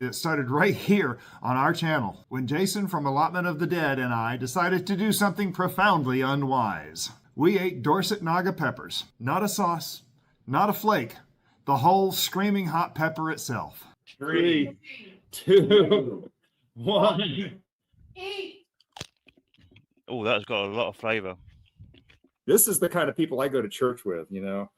It started right here on our channel when Jason from Allotment of the Dead and I decided to do something profoundly unwise. We ate Dorset Naga peppers. Not a sauce, not a flake. The whole screaming hot pepper itself. 3, 2, 1. Oh, that's got a lot of flavor. This is the kind of people I go to church with, you know.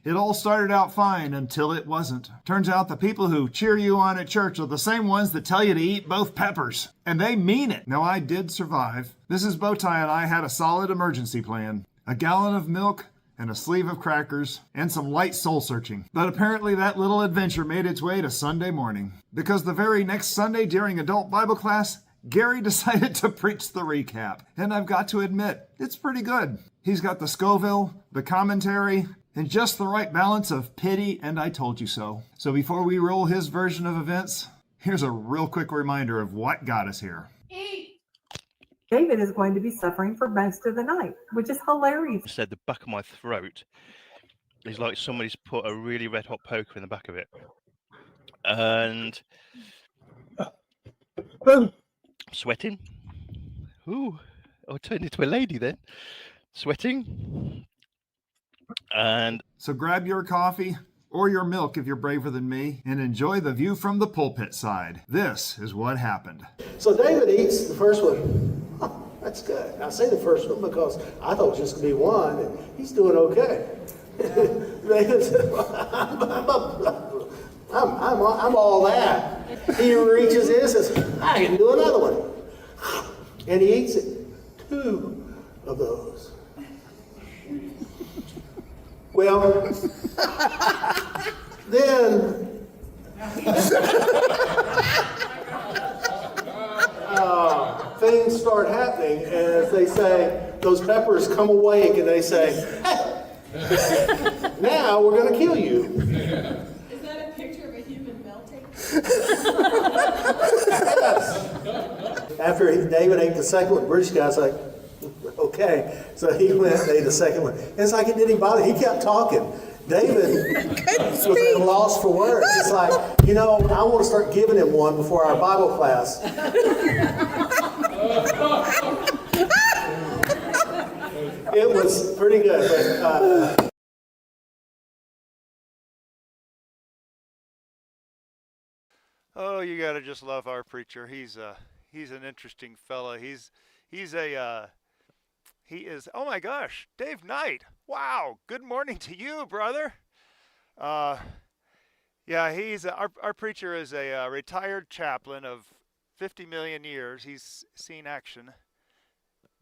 It all started out fine until it wasn't. Turns out the people who cheer you on at church are the same ones that tell you to eat both peppers. And they mean it. Now, I did survive. Mrs. Bowtie and I had a solid emergency plan. A gallon of milk and a sleeve of crackers and some light soul searching. But apparently that little adventure made its way to Sunday morning. Because the very next Sunday during adult Bible class, Gary decided to preach the recap. And I've got to admit, it's pretty good. He's got the Scoville, the commentary, and just the right balance of pity and I told you so. So before we roll his version of events, here's a real quick reminder of what got us here. David is going to be suffering for most of the night, which is hilarious. I said the back of my throat is like somebody's put a really red hot poker in the back of it. And sweating. Ooh, I turned into a lady then. Sweating. And so grab your coffee or your milk if you're braver than me and enjoy the view from the pulpit side. This is what happened. So David eats the first one. Oh, that's good. I say the first one because I thought it was just going to be one, and he's doing okay. David said, I'm all that. He reaches in and says, I can do another one. And he eats it. 2 of those. Well, then things start happening, and as they say, those peppers come awake, and they say, hey, now we're going to kill you. Is that a picture of a human melting? Yes. After David ate the second one, the British guy's like, okay. So he went and ate the second one. And it's like it didn't bother. He kept talking. David was at a loss for words. It's like, you know, I want to start giving him one before our Bible class. It was pretty good. But, oh, you gotta just love our preacher. He's an interesting fella. He is, oh my gosh, Dave Knight. Wow, good morning to you, brother. Yeah, he's our preacher is a retired chaplain of 50 million years. He's seen action.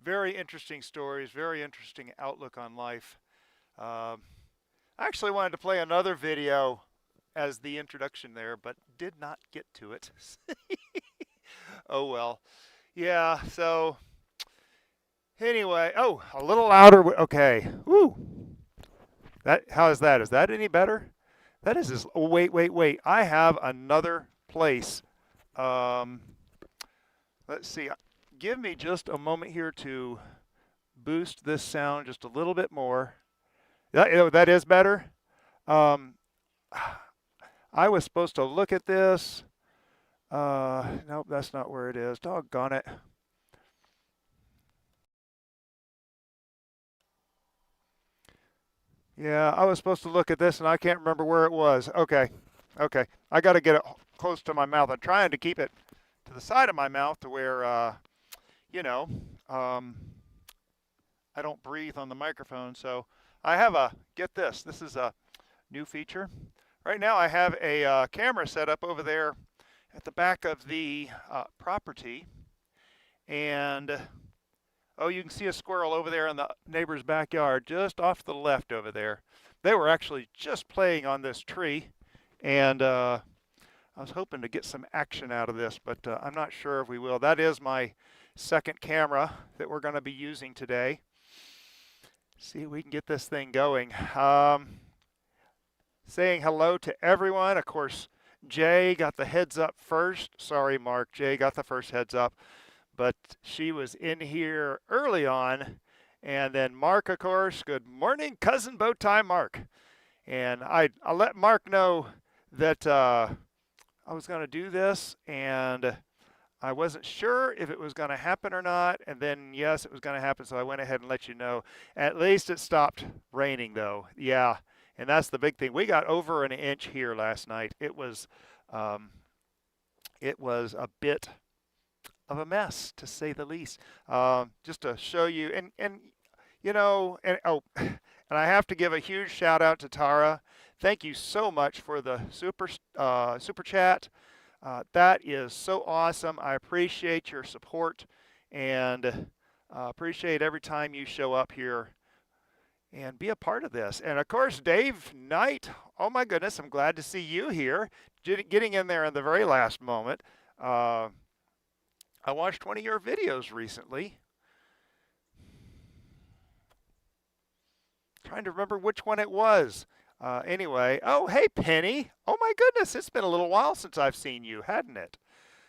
Very interesting stories, very interesting outlook on life. I actually wanted to play another video as the introduction there, but did not get to it. Oh well. Yeah, so anyway, oh, a little louder. Okay. Woo. How is that? Is that any better? That is just, oh, wait. I have another place. Let's see. Give me just a moment here to boost this sound just a little bit more. That is better. I was supposed to look at this. Nope, that's not where it is. Doggone it. Yeah, I was supposed to look at this and I can't remember where it was. Okay. I got to get it close to my mouth. I'm trying to keep it to the side of my mouth to where, you know, I don't breathe on the microphone. So I have get this. This is a new feature. Right now I have a camera set up over there at the back of the property. And oh, you can see a squirrel over there in the neighbor's backyard, just off to the left over there. They were actually just playing on this tree, and I was hoping to get some action out of this, but I'm not sure if we will. That is my second camera that we're going to be using today. See if we can get this thing going. Saying hello to everyone. Of course, Jay got the heads up first. Sorry, Mark. Jay got the first heads up. But she was in here early on. And then Mark, of course, good morning, cousin Bowtie Mark. And I'll let Mark know that I was going to do this, and I wasn't sure if it was going to happen or not, and then yes, it was going to happen, so I went ahead and let you know. At least it stopped raining, though. Yeah, and that's the big thing. We got over an inch here last night. It was a bit of a mess, to say the least. Just to show you, and you know, and oh, and I have to give a huge shout out to Tara. Thank you so much for the super chat. That is so awesome. I appreciate your support and appreciate every time you show up here and be a part of this. And of course, Dave Knight, oh my goodness, I'm glad to see you here, getting in there in the very last moment. I watched one of your videos recently. Trying to remember which one it was. Anyway, oh, hey, Penny. Oh, my goodness, it's been a little while since I've seen you, hadn't it?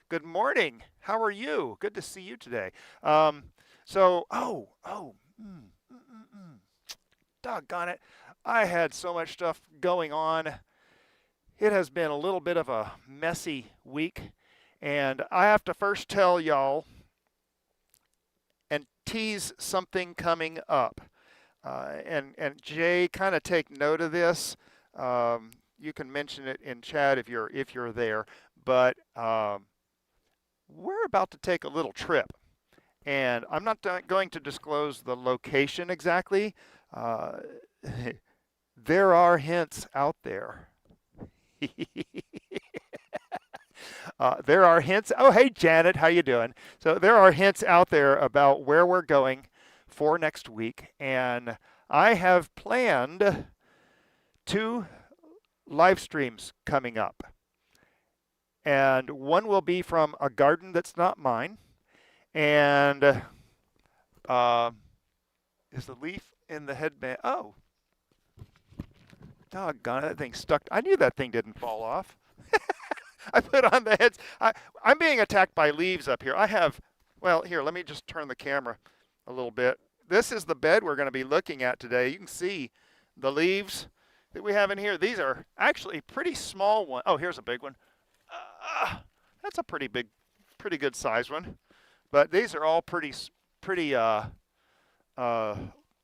Good morning. How are you? Good to see you today. Doggone it. I had so much stuff going on. It has been a little bit of a messy week, and I have to first tell y'all and tease something coming up. And Jay, kind of take note of this. You can mention it in chat if you're there. But we're about to take a little trip, and I'm not going to disclose the location exactly. There are hints out there. There are hints. Oh, hey, Janet, how you doing? So there are hints out there about where we're going for next week, and I have planned 2 live streams coming up, and one will be from a garden that's not mine, and is the leaf in the headband? Oh, doggone it, that thing stuck. I knew that thing didn't fall off. I put on the heads. I'm being attacked by leaves up here. Well, here, let me just turn the camera a little bit. This is the bed we're going to be looking at today. You can see the leaves that we have in here. These are actually pretty small ones. Oh, here's a big one. That's a pretty good size one. But these are all pretty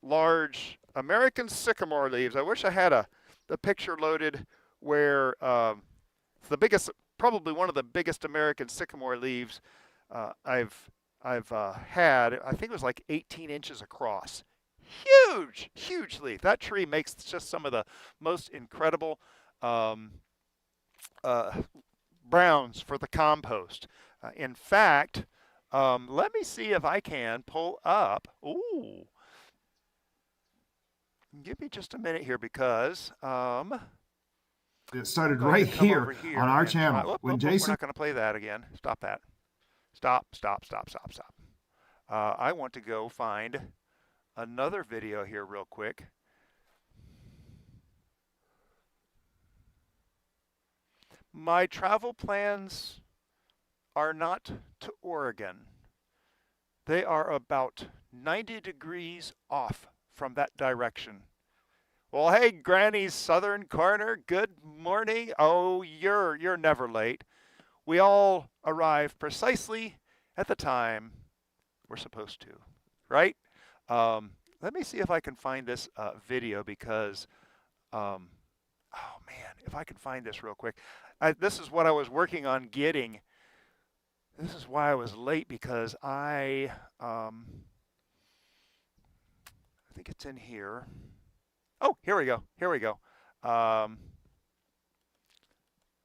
large American sycamore leaves. I wish I had the picture loaded where it's the biggest, probably one of the biggest American sycamore leaves I've had. I think it was like 18 inches across. Huge leaf. That tree makes just some of the most incredible browns for the compost. In fact, let me see if I can pull up. Ooh. Give me just a minute here because it started right here on our channel. When Jason, we're not going to play that again. Stop that. Stop. I want to go find another video here real quick. My travel plans are not to Oregon. They are about 90 degrees off from that direction. Well, hey, Granny's Southern Corner, good morning. Oh, you're never late. We all arrive precisely at the time we're supposed to, right? Let me see if I can find this video because, oh man, if I can find this real quick. This is what I was working on getting. This is why I was late because I think it's in here. Oh, here we go.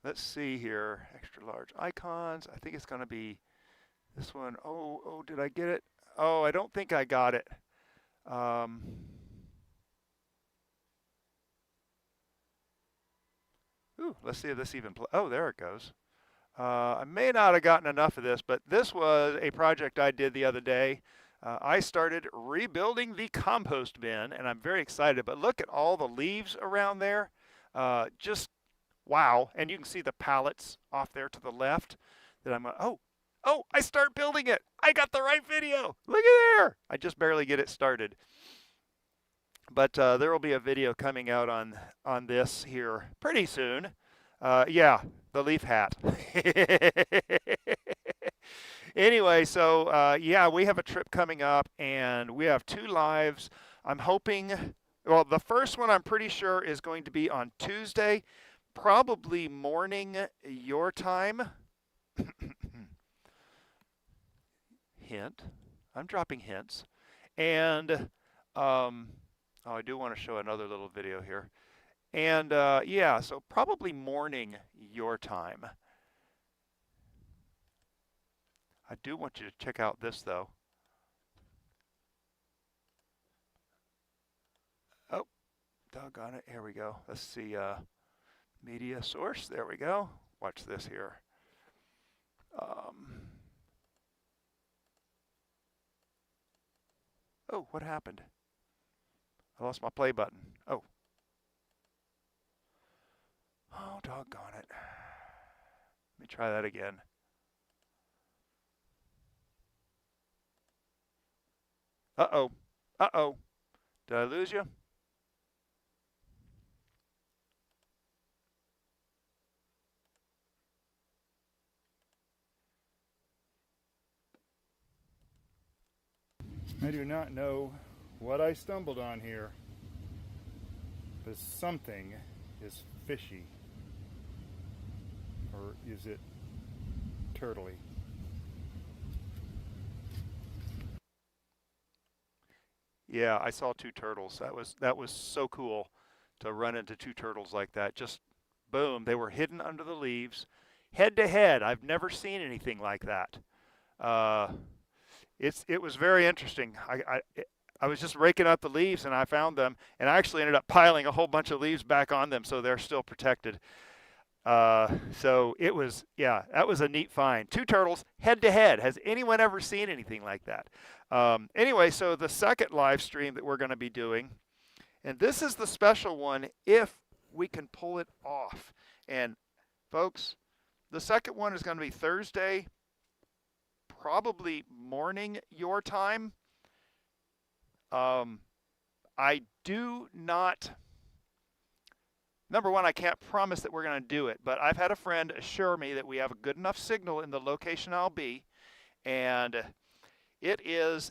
Let's see here. Extra large icons. I think it's going to be this one. Oh, did I get it? Oh, I don't think I got it. Let's see if this even oh, there it goes. I may not have gotten enough of this, but this was a project I did the other day. I started rebuilding the compost bin, and I'm very excited. But look at all the leaves around there. Just wow. And you can see the pallets off there to the left that I'm, oh, I start building it. I got the right video. Look at there. I just barely get it started. But there will be a video coming out on this here pretty soon. Yeah, the leaf hat. Anyway, so yeah, we have a trip coming up, and we have 2 lives. I'm hoping, well, the first one I'm pretty sure is going to be on Tuesday, probably morning your time. Hint. I'm dropping hints. And, oh, I do want to show another little video here. And yeah, so probably morning your time. I do want you to check out this, though. Oh, doggone it. Here we go. Let's see. Media source. There we go. Watch this here. Oh, what happened? I lost my play button. Oh. Oh, doggone it. Let me try that again. Uh-oh. Uh-oh. Did I lose you? I do not know what I stumbled on here, but something is fishy. Or is it turtley? Yeah, I saw 2 turtles. That was so cool to run into 2 turtles like that. Just boom, they were hidden under the leaves, head to head. I've never seen anything like that. It was very interesting. I was just raking out the leaves and I found them, and I actually ended up piling a whole bunch of leaves back on them so they're still protected. So it was, yeah, that was a neat find. 2 turtles head to head. Has anyone ever seen anything like that? Anyway, so the second live stream that we're going to be doing, and this is the special one if we can pull it off. And folks, the second one is going to be Thursday, probably morning your time. I do not, number one, I can't promise that we're going to do it, but I've had a friend assure me that we have a good enough signal in the location I'll be, and it is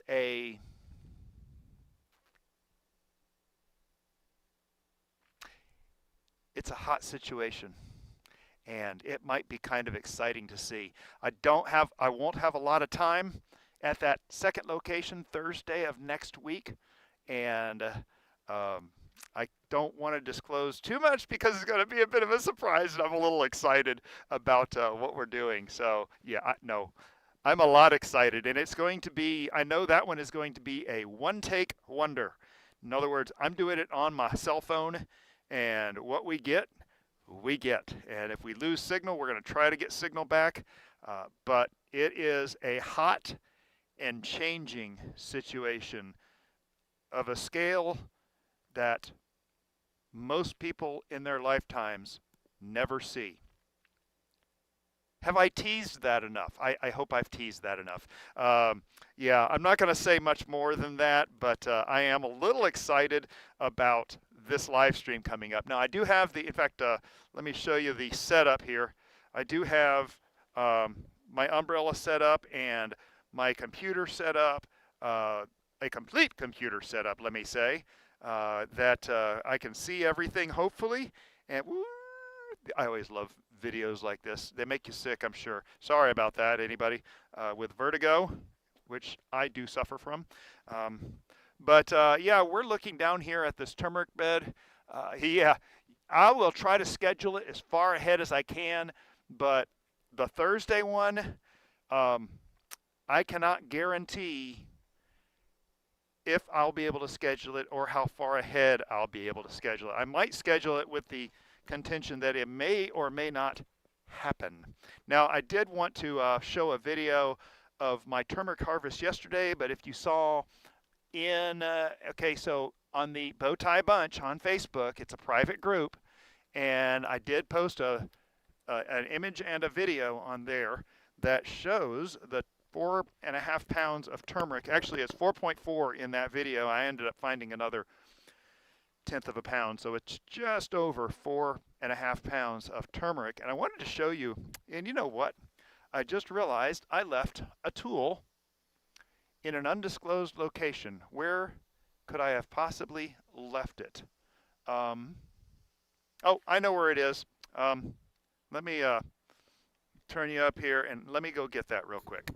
it's a hot situation, and it might be kind of exciting to see. I won't have a lot of time at that second location Thursday of next week, and I don't want to disclose too much because it's going to be a bit of a surprise, and I'm a little excited about what we're doing. So yeah, I'm a lot excited, and it's going to be, I know that one is going to be a one-take wonder. In other words, I'm doing it on my cell phone, and what we get, we get. And if we lose signal, we're going to try to get signal back. But it is a hot and changing situation of a scale that most people in their lifetimes never see. Have I teased that enough? I hope I've teased that enough. Yeah, I'm not going to say much more than that, but I am a little excited about this live stream coming up. Now, I do have in fact, let me show you the setup here. I do have my umbrella set up and my computer set up, a complete computer setup, let me say, that I can see everything, hopefully. And woo, I always love videos like this. They make you sick, I'm sure. Sorry about that, anybody with vertigo, which I do suffer from. But yeah, we're looking down here at this turmeric bed. Yeah, I will try to schedule it as far ahead as I can, but the Thursday one, I cannot guarantee if I'll be able to schedule it or how far ahead I'll be able to schedule it. I might schedule it with the contention that it may or may not happen. Now, I did want to show a video of my turmeric harvest yesterday, but if you saw okay, so on the Bowtie Bunch on Facebook, it's a private group, and I did post an image and a video on there that shows the 4.5 pounds of turmeric. Actually, it's 4.4 in that video. I ended up finding another 1/10 of a pound, so it's just over 4.5 pounds of turmeric. And I wanted to show you, and you know what? I just realized I left a tool in an undisclosed location. Where could I have possibly left it? Oh, I know where it is. Let me turn you up here, and let me go get that real quick.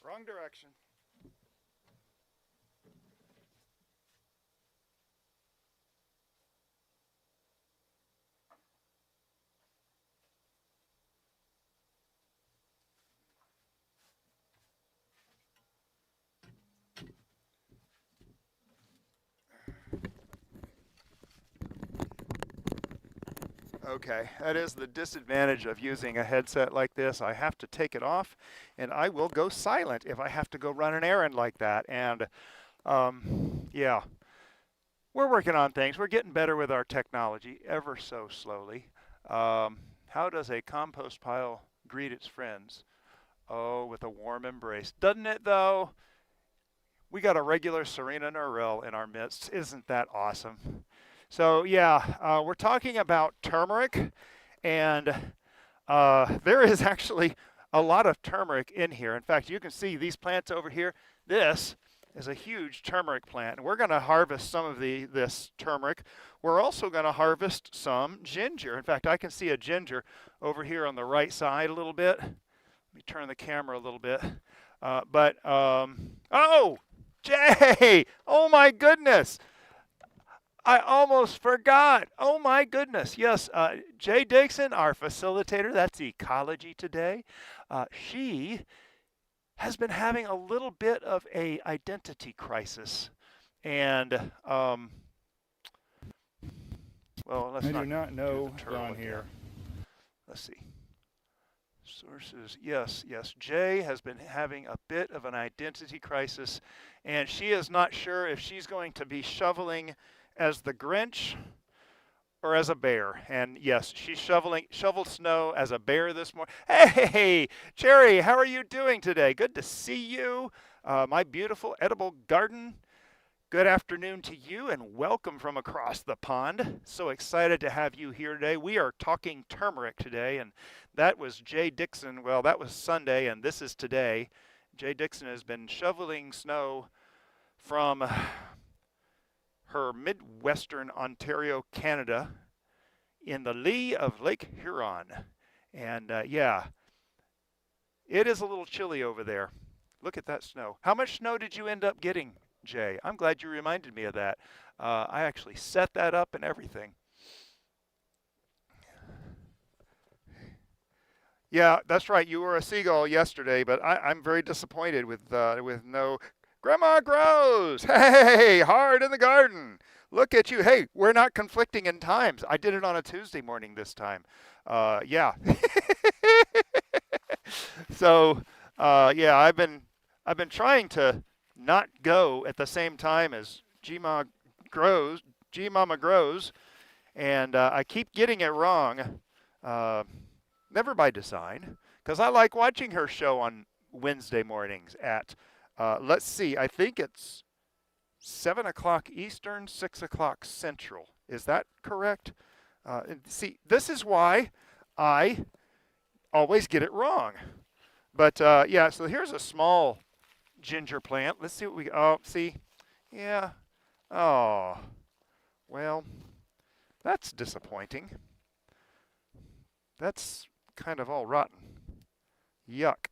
Wrong direction. Okay, that is the disadvantage of using a headset like this. I have to take it off, and I will go silent if I have to go run an errand like that. And yeah, we're working on things. We're getting better with our technology ever so slowly. How does a compost pile greet its friends? Oh, with a warm embrace. Doesn't it, though? We got a regular Serena Norell in our midst. Isn't that awesome? So yeah, we're talking about turmeric, and there is actually a lot of turmeric in here. In fact, you can see these plants over here. This is a huge turmeric plant, and we're going to harvest some of this turmeric. We're also going to harvest some ginger. In fact, I can see a ginger over here on the right side a little bit. Let me turn the camera a little bit. Oh, Jay! Oh my goodness! I almost forgot. Oh my goodness. Yes, Jay Dixon, our facilitator, that's Ecology Today. She has been having a little bit of a identity crisis. And, well, let's not I do not know do the turtle down again. here. Let's see. Sources, yes. Jay has been having a bit of an identity crisis, and she is not sure if she's going to be shoveling as the Grinch or as a bear. And yes, she shoveled snow as a bear this morning. Hey, Cherry, how are you doing today? Good to see you. My beautiful edible garden. Good afternoon to you, and welcome from across the pond. So excited to have you here today. We are talking turmeric today, and that was Jay Dixon. Well, that was Sunday, and this is today. Jay Dixon has been shoveling snow from her Midwestern Ontario, Canada, in the lee of Lake Huron. And yeah, it is a little chilly over there. Look at that snow. How much snow did you end up getting, Jay? I'm glad you reminded me of that. I actually set that up and everything. Yeah, that's right. You were a seagull yesterday, but I'm very disappointed with no. Grandma grows. Hey, hard in the garden. Look at you. Hey, we're not conflicting in times. I did it on a Tuesday morning this time. Yeah. So, yeah, I've been trying to not go at the same time as G-Mama grows, and I keep getting it wrong. Never by design, because I like watching her show on Wednesday mornings at, let's see, I think it's 7 o'clock Eastern, 6 o'clock Central. Is that correct? See, this is why I always get it wrong. But yeah, so here's a small ginger plant. Let's see what we, oh, see, yeah, oh, well, that's disappointing. That's kind of all rotten. Yuck.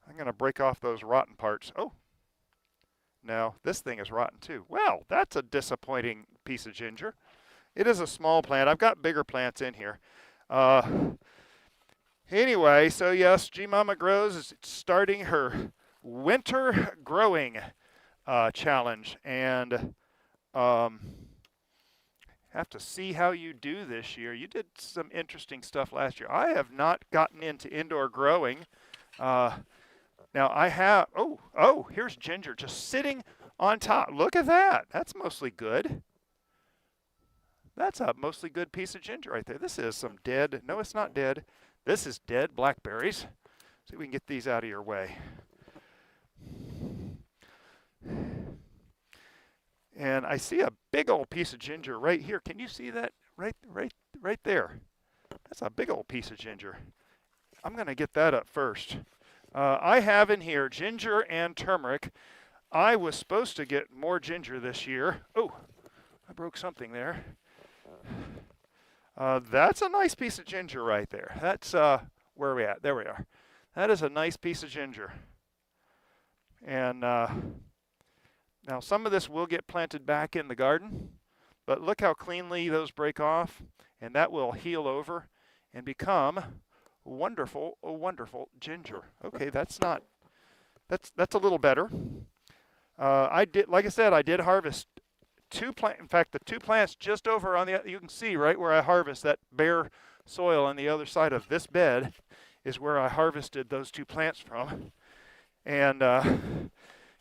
I'm going to break off those rotten parts. Oh, No, this thing is rotten too. Well, that's a disappointing piece of ginger. It is a small plant. I've got bigger plants in here. Anyway, so yes, G Mama Grows is starting her winter growing challenge, and have to see how you do this year. You did some interesting stuff last year. I have not gotten into indoor growing. Now I have, oh, here's ginger just sitting on top. Look at that. That's mostly good. That's a mostly good piece of ginger right there. This is some dead, no, it's not dead. This is dead blackberries. See if we can get these out of your way. And I see a big old piece of ginger right here. Can you see that? Right there. That's a big old piece of ginger. I'm going to get that up first. I have in here ginger and turmeric. I was supposed to get more ginger this year. Oh, I broke something there. That's a nice piece of ginger right there. That's, where are we at? There we are. That is a nice piece of ginger. And now some of this will get planted back in the garden, but look how cleanly those break off, and that will heal over and become wonderful, wonderful ginger. Okay, that's a little better. Like I said, I did harvest two plants. In fact, the two plants just over on the, you can see right where I harvest that bare soil on the other side of this bed is where I harvested those two plants from, and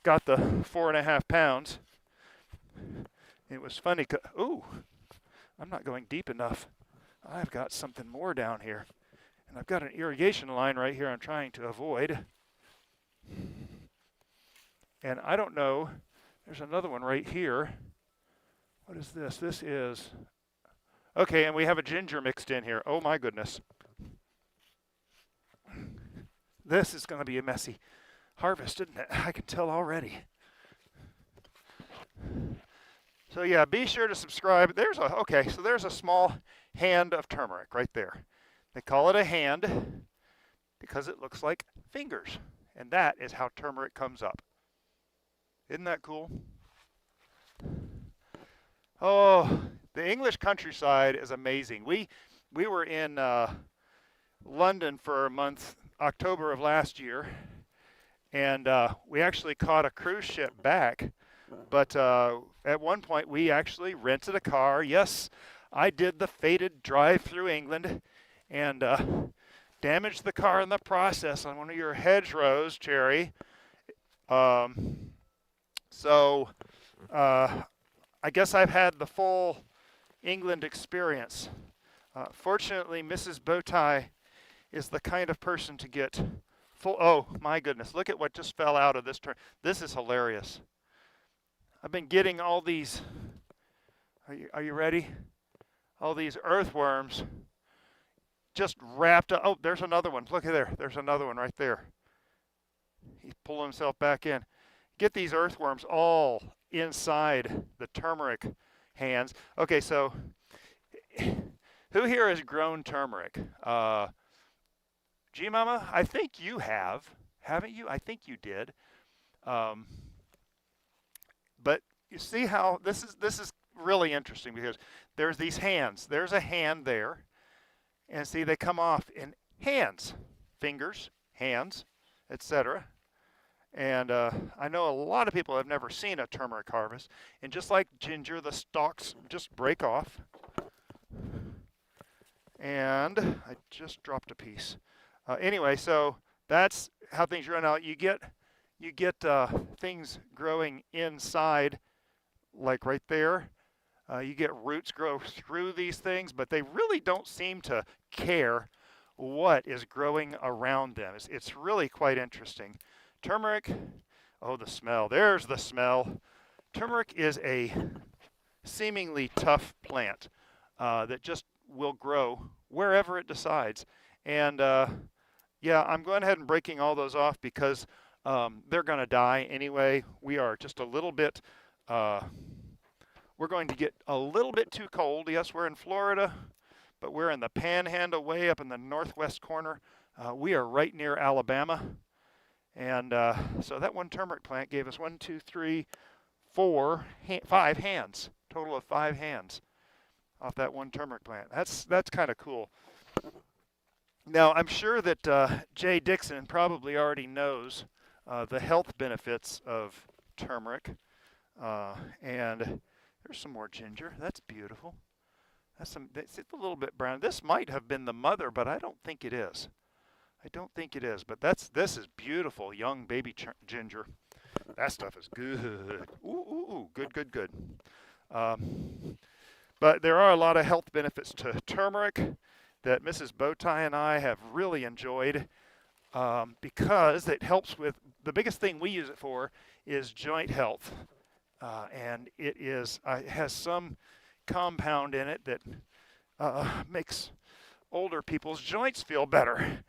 got the 4.5 pounds. It was funny. Ooh, I'm not going deep enough. I've got something more down here. And I've got an irrigation line right here I'm trying to avoid. And I don't know. There's another one right here. What is this? This is... Okay, and we have a ginger mixed in here. Oh my goodness. This is going to be a messy harvest, isn't it? I can tell already. So yeah, be sure to subscribe. There's a small hand of turmeric right there. They call it a hand because it looks like fingers, and that is how turmeric comes up. Isn't that cool? Oh, the English countryside is amazing. We were in London for a month, October of last year, and we actually caught a cruise ship back. But at one point, we actually rented a car. Yes, I did the fated drive through England and damaged the car in the process on one of your hedgerows, Cherry. So I guess I've had the full England experience. Fortunately, Mrs. Bowtie is the kind of person to get full. Oh, my goodness. Look at what just fell out of this turn. This is hilarious. I've been getting all these, are you ready? All these earthworms just wrapped up. Oh, there's another one. Look at there. There's another one right there. He's pulling himself back in. Get these earthworms all inside the turmeric hands. Okay, so who here has grown turmeric? G Mama, I think you have. Haven't you? I think you did. But you see how this is really interesting because there's these hands. There's a hand there. And see, they come off in hands, fingers, hands, etc. And I know a lot of people have never seen a turmeric harvest. And just like ginger, the stalks just break off. And I just dropped a piece. Anyway, so that's how things run out. You get things growing inside, like right there. You get roots grow through these things, but they really don't seem to care what is growing around them. It's really quite interesting. Turmeric, oh, the smell. There's the smell. Turmeric is a seemingly tough plant that just will grow wherever it decides. And yeah, I'm going ahead and breaking all those off because they're going to die anyway. We are just a little bit, we're going to get a little bit too cold. Yes, we're in Florida, but we're in the panhandle way up in the northwest corner. We are right near Alabama. And so that one turmeric plant gave us 5 hands, total of 5 hands off that one turmeric plant. That's kind of cool. Now, I'm sure that Jay Dixon probably already knows the health benefits of turmeric. And there's some more ginger. That's beautiful. It's a little bit brown. This might have been the mother, but I don't think it is. I don't think it is, but this is beautiful, young baby ginger. That stuff is good. Ooh, good. But there are a lot of health benefits to turmeric that Mrs. Bowtie and I have really enjoyed because it helps with, the biggest thing we use it for is joint health. And it has some compound in it that makes older people's joints feel better.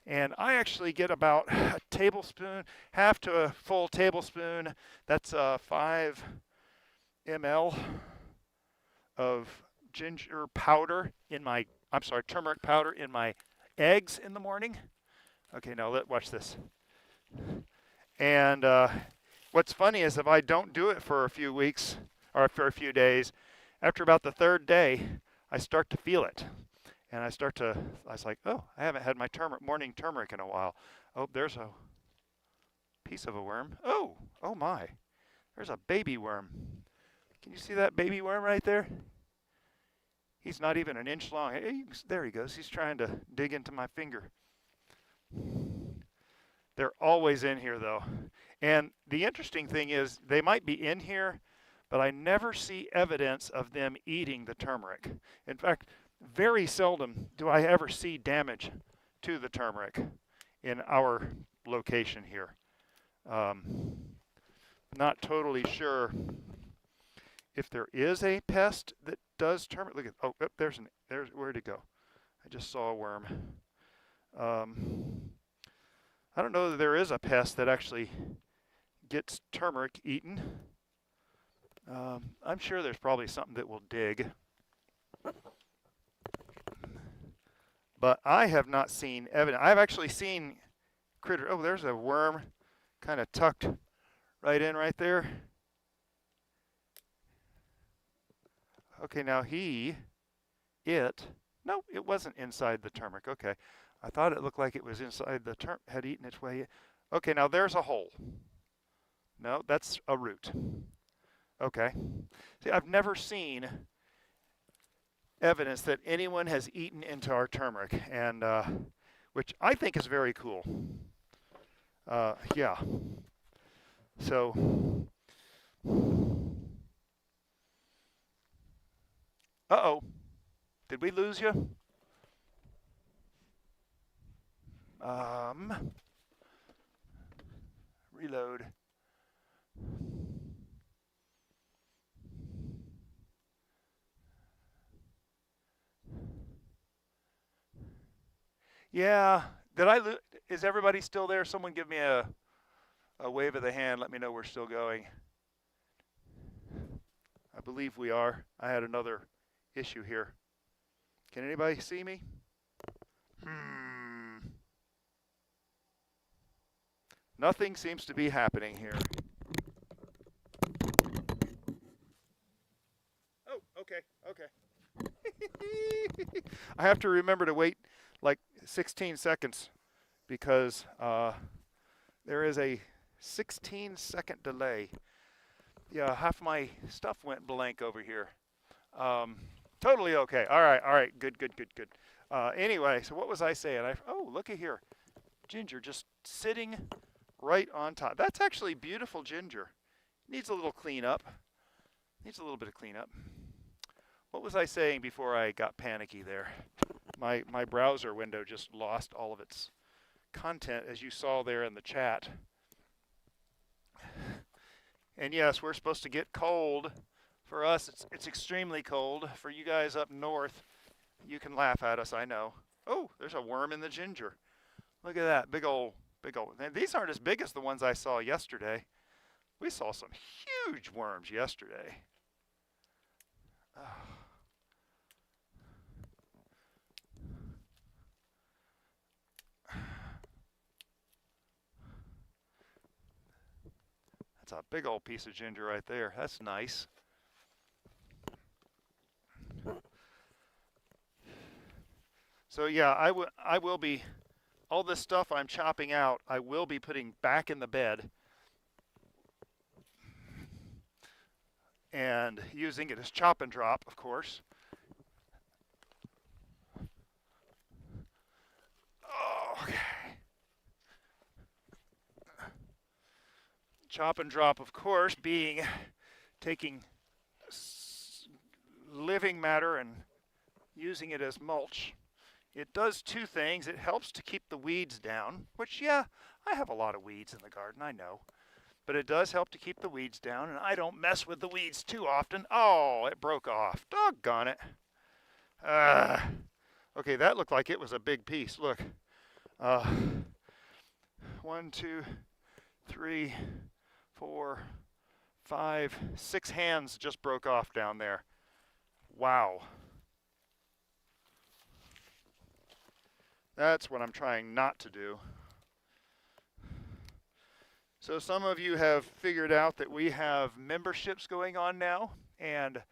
And I actually get about a tablespoon, half to a full tablespoon, that's 5 ml of ginger powder in my, turmeric powder in my eggs in the morning. Okay, now watch this. And what's funny is if I don't do it for a few weeks or for a few days, after about the 3rd day, I start to feel it. And I was like, oh, I haven't had my morning turmeric in a while. Oh, there's a piece of a worm. Oh my. There's a baby worm. Can you see that baby worm right there? He's not even an inch long. Hey, there he goes. He's trying to dig into my finger. They're always in here, though. And the interesting thing is they might be in here, but I never see evidence of them eating the turmeric. In fact, very seldom do I ever see damage to the turmeric in our location here. Not totally sure if there is a pest that does turmeric. Look at, there's where'd it go? I just saw a worm. I don't know that there is a pest that actually gets turmeric eaten. I'm sure there's probably something that will dig. But I have not seen evidence. I've actually seen critter. Oh, there's a worm kind of tucked right in right there. Okay, now no, it wasn't inside the turmeric. Okay, I thought it looked like it was inside the had eaten its way in. Okay, now there's a hole. No, that's a root. Okay. See, I've never seen evidence that anyone has eaten into our turmeric, and which I think is very cool. Yeah. So, uh-oh. Did we lose you? Reload. Yeah. Did I lose? Is everybody still there? Someone give me a wave of the hand. Let me know we're still going. I believe we are. I had another issue here. Can anybody see me? Nothing seems to be happening here. Oh, okay. I have to remember to wait like 16 seconds because there is a 16-second delay. Yeah, half my stuff went blank over here. Totally okay. All right. Good. Anyway, so what was I saying? Oh, look at here. Ginger just sitting right on top. That's actually beautiful ginger. Needs a little cleanup. Needs a little bit of cleanup. What was I saying before I got panicky there? My browser window just lost all of its content, as you saw there in the chat. And yes, we're supposed to get cold. For us, it's extremely cold. For you guys up north, you can laugh at us, I know. Oh, there's a worm in the ginger. Look at that, big old. And these aren't as big as the ones I saw yesterday. We saw some huge worms yesterday. That's a big old piece of ginger right there. That's nice. So yeah, I will be, all this stuff I'm chopping out, I will be putting back in the bed and using it as chop and drop, of course. Okay. Chop and drop, of course, being taking living matter and using it as mulch. It does two things. It helps to keep the weeds down, which, yeah, I have a lot of weeds in the garden, I know. But it does help to keep the weeds down, and I don't mess with the weeds too often. Oh, it broke off. Doggone it. Okay, that looked like it was a big piece. Look. 1, 2, 3, 4, 5, 6 hands just broke off down there. Wow. That's what I'm trying not to do. So some of you have figured out that we have memberships going on now, and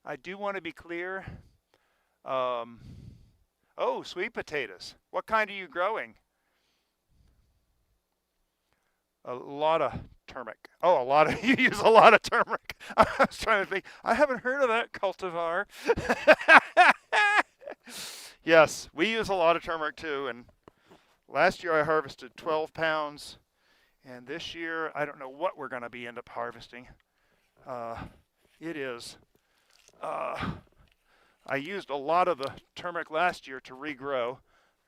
I do want to be clear. Oh, sweet potatoes. What kind are you growing? A lot of turmeric. Oh, you use a lot of turmeric. I was trying to think. I haven't heard of that cultivar. Yes, we use a lot of turmeric too. And last year I harvested 12 pounds. And this year, I don't know what we're going to end up harvesting. It is. I used a lot of the turmeric last year to regrow.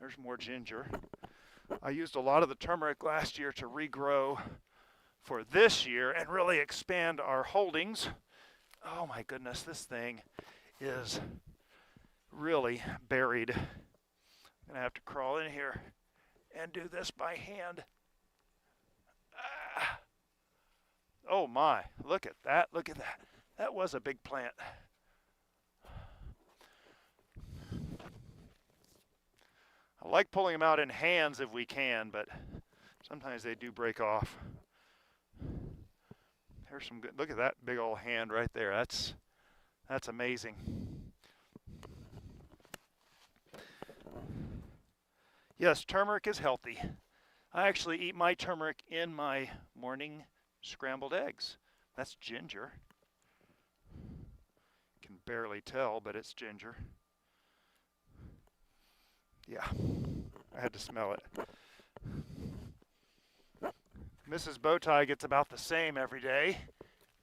There's more ginger. I used a lot of the turmeric last year to regrow for this year and really expand our holdings. Oh my goodness, this thing is really buried. I'm going to have to crawl in here and do this by hand. Oh my, look at that, look at that. That was a big plant. I like pulling them out in hands if we can, but sometimes they do break off. There's some good, look at that big old hand right there. That's amazing. Yes, turmeric is healthy. I actually eat my turmeric in my morning scrambled eggs. That's ginger. You can barely tell, but it's ginger. Yeah, I had to smell it. Mrs. Bowtie gets about the same every day.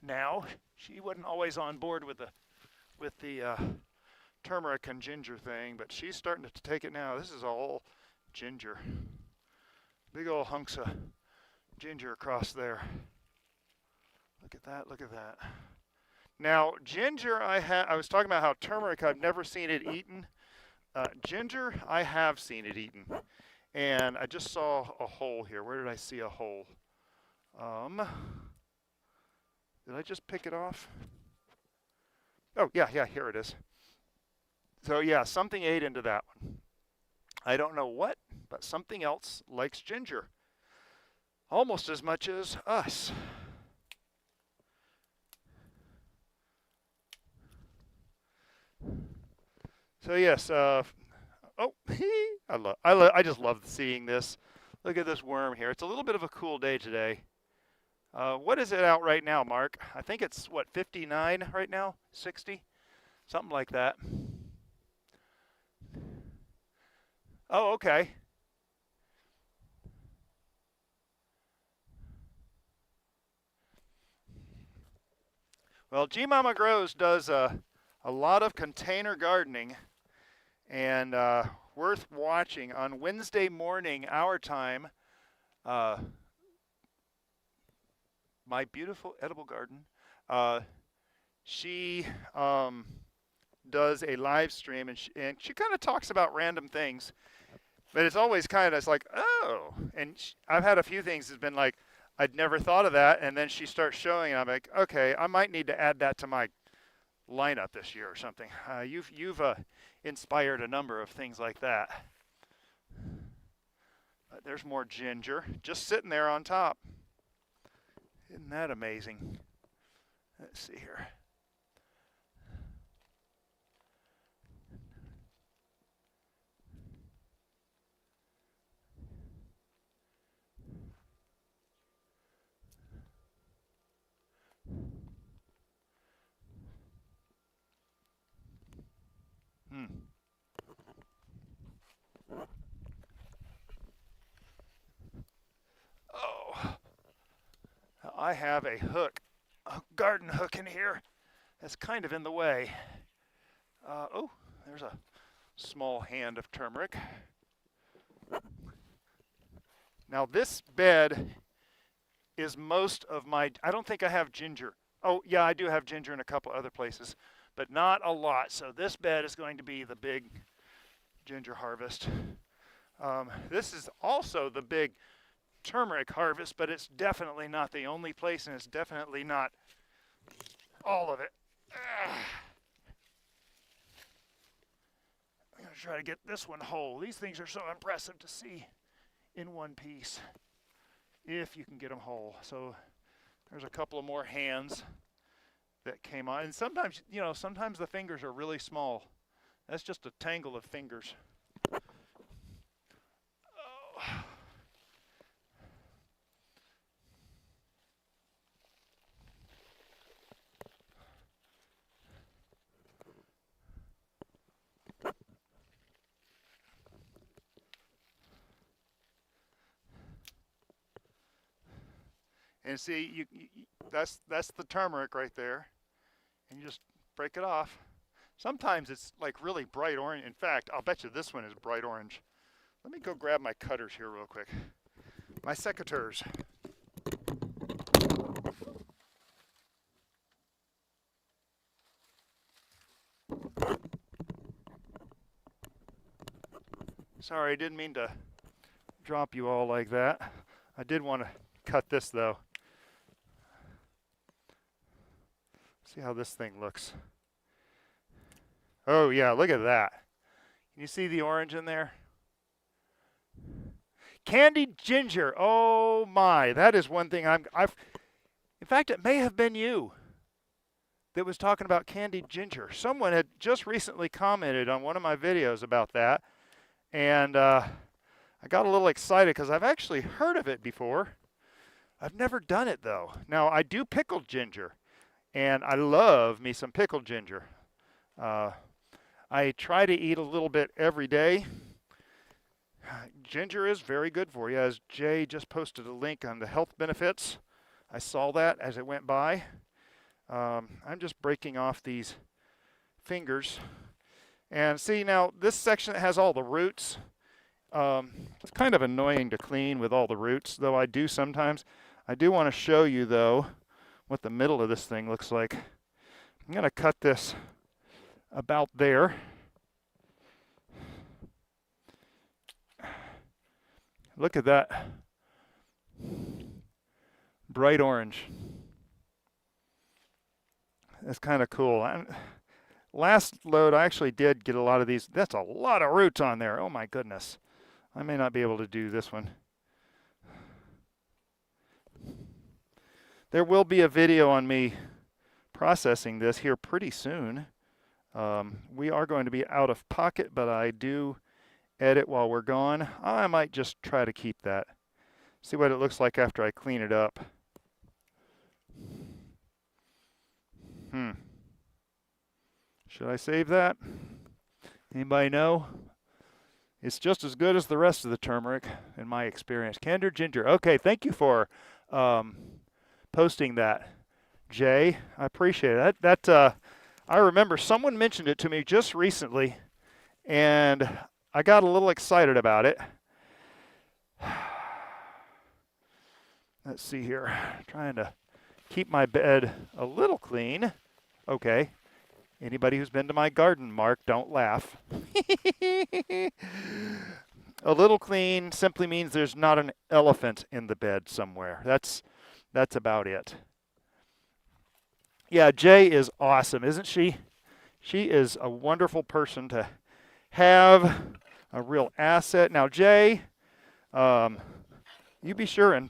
Now, she wasn't always on board with the turmeric and ginger thing, but she's starting to take it now. This is all ginger. Big old hunks of ginger across there. Look at that, look at that. Now, ginger, I was talking about how turmeric, I've never seen it eaten. Ginger, I have seen it eaten. And I just saw a hole here. Where did I see a hole? Did I just pick it off? Oh, yeah, here it is. So yeah, something ate into that one. I don't know what, but something else likes ginger. Almost as much as us. So yes, I just love seeing this. Look at this worm here. It's a little bit of a cool day today. What is it out right now, Mark? I think it's, what, 59 right now? 60? Something like that. Oh, okay. Well, G Mama Grows does a lot of container gardening, and worth watching. On Wednesday morning, our time, My Beautiful Edible Garden, she does a live stream, and she kind of talks about random things, but it's always kind of, it's like, oh, and I've had a few things that's been like, I'd never thought of that, and then she starts showing, and I'm like, okay, I might need to add that to my lineup this year or something. You've inspired a number of things like that. There's more ginger, just sitting there on top. Isn't that amazing? Let's see here. Oh, I have a hook, a garden hook in here that's kind of in the way. Oh, there's a small hand of turmeric. Now this bed is most of my, I don't think I have ginger. Oh yeah, I do have ginger in a couple other places, but not a lot. So this bed is going to be the big ginger harvest. This is also the big turmeric harvest, but it's definitely not the only place, and it's definitely not all of it. I'm going to try to get this one whole. These things are so impressive to see in one piece, if you can get them whole. So there's a couple of more hands that came on. And sometimes, you know, sometimes the fingers are really small. That's just a tangle of fingers. Oh. And see, that's the turmeric right there. And you just break it off. Sometimes it's like really bright orange. In fact, I'll bet you this one is bright orange. Let me go grab my cutters here real quick. My secateurs. Sorry, I didn't mean to drop you all like that. I did want to cut this though. See how this thing looks. Oh yeah, look at that. Can you see the orange in there? Candied ginger. Oh my, that is one thing I've in fact, it may have been you that was talking about candied ginger. Someone had just recently commented on one of my videos about that, and I got a little excited because I've actually heard of it before. I've never done it though. Now I do pickled ginger, and I love me some pickled ginger. I try to eat a little bit every day. Ginger is very good for you, as Jay just posted a link on the health benefits. I saw that as it went by. I'm just breaking off these fingers. And see, now this section that has all the roots, it's kind of annoying to clean with all the roots, though I do sometimes. I do want to show you, though, what the middle of this thing looks like. I'm going to cut this about there. Look at that bright orange. That's kind of cool. Last load, I actually did get a lot of these. That's a lot of roots on there. Oh my goodness. I may not be able to do this one. There will be a video on me processing this here pretty soon. We are going to be out of pocket, but I do edit while we're gone. I might just try to keep that. See what it looks like after I clean it up. Should I save that? Anybody know? It's just as good as the rest of the turmeric in my experience. Candied ginger. Okay, thank you for posting that, Jay. I appreciate it. I remember someone mentioned it to me just recently, and I got a little excited about it. Let's see here. Trying to keep my bed a little clean. Okay. Anybody who's been to my garden, Mark, don't laugh. A little clean simply means there's not an elephant in the bed somewhere. That's about it. Yeah, Jay is awesome, isn't she? She is a wonderful person to have, a real asset. Now, Jay, you be sure and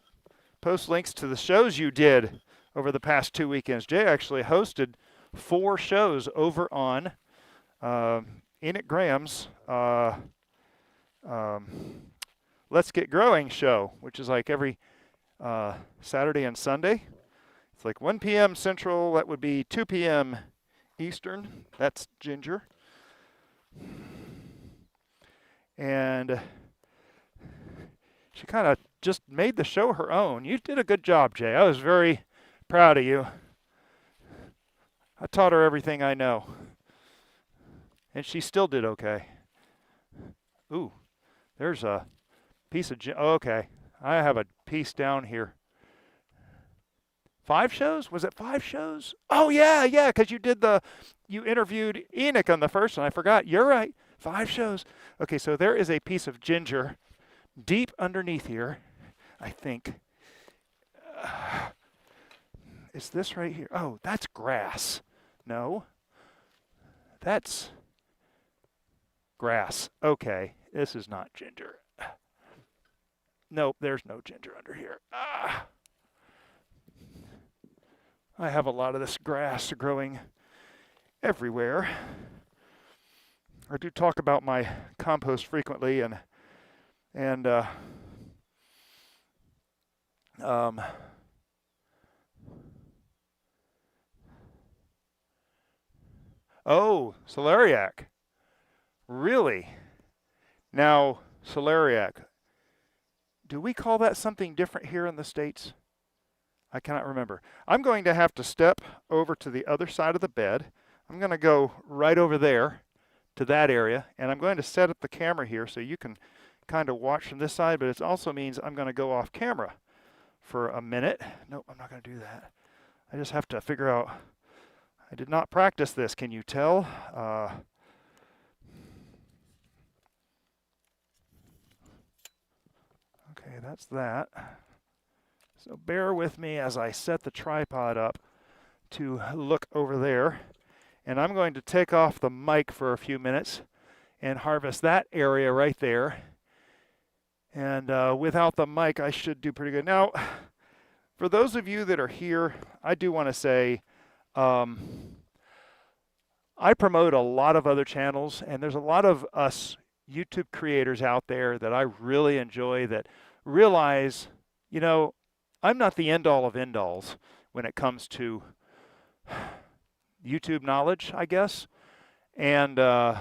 post links to the shows you did over the past 2 weekends. Jay actually hosted 4 shows over on Enoch Graham's Let's Get Growing show, which is like every Saturday and Sunday. It's like 1 p.m. Central. That would be 2 p.m. Eastern. That's Ginger. And she kind of just made the show her own. You did a good job, Jay. I was very proud of you. I taught her everything I know. And she still did okay. Ooh, there's a piece of... Oh, okay, I have a piece down here. 5 shows? Was it 5 shows? Oh, yeah, because you interviewed Enoch on the first one. I forgot. You're right. 5 shows. Okay, so there is a piece of ginger deep underneath here, I think. Is this right here? Oh, that's grass. No. That's grass. Okay, this is not ginger. Nope, there's no ginger under here. I have a lot of this grass growing everywhere. I do talk about my compost frequently, oh, celeriac. Really? Now, celeriac. Do we call that something different here in the States? I cannot remember. I'm going to have to step over to the other side of the bed. I'm going to go right over there to that area, and I'm going to set up the camera here so you can kind of watch from this side, but it also means I'm going to go off camera for a minute. Nope, I'm not going to do that. I just have to figure out. I did not practice this, can you tell? Okay, that's that. So bear with me as I set the tripod up to look over there. And I'm going to take off the mic for a few minutes and harvest that area right there. And without the mic, I should do pretty good. Now, for those of you that are here, I do want to say I promote a lot of other channels, and there's a lot of us YouTube creators out there that I really enjoy that realize, you know, I'm not the end-all of end-alls when it comes to YouTube knowledge, I guess. And there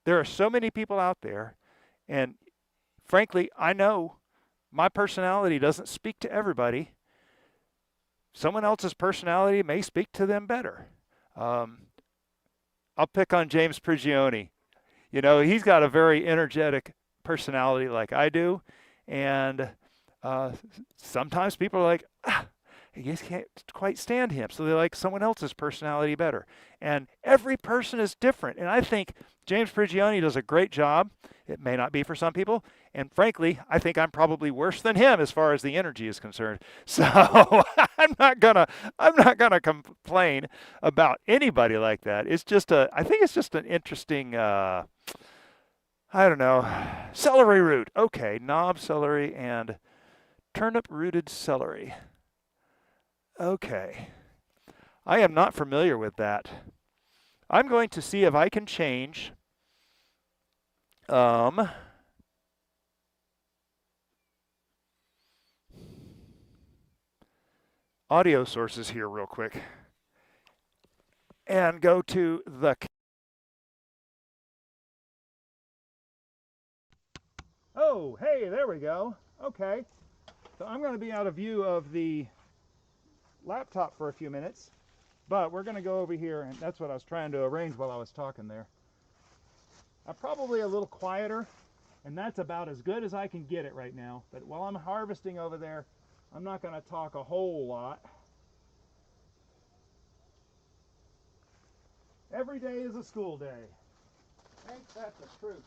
are so many people out there, and frankly, I know my personality doesn't speak to everybody. Someone else's personality may speak to them better. I'll pick on James Prigioni. You know, he's got a very energetic personality like I do, and sometimes people are like, I just can't quite stand him. So they like someone else's personality better. And every person is different. And I think James Prigioni does a great job. It may not be for some people. And frankly, I think I'm probably worse than him as far as the energy is concerned. So I'm not gonna complain about anybody like that. It's just I think it's just an interesting I don't know, celery root. Okay, knob celery and turnip rooted celery. Okay. I am not familiar with that. I'm going to see if I can change audio sources here real quick and go to the... Oh, hey, there we go. Okay. So I'm going to be out of view of the laptop for a few minutes, but we're going to go over here, and that's what I was trying to arrange while I was talking there. I'm probably a little quieter, and that's about as good as I can get it right now. But while I'm harvesting over there, I'm not going to talk a whole lot. Every day is a school day. Ain't that the truth?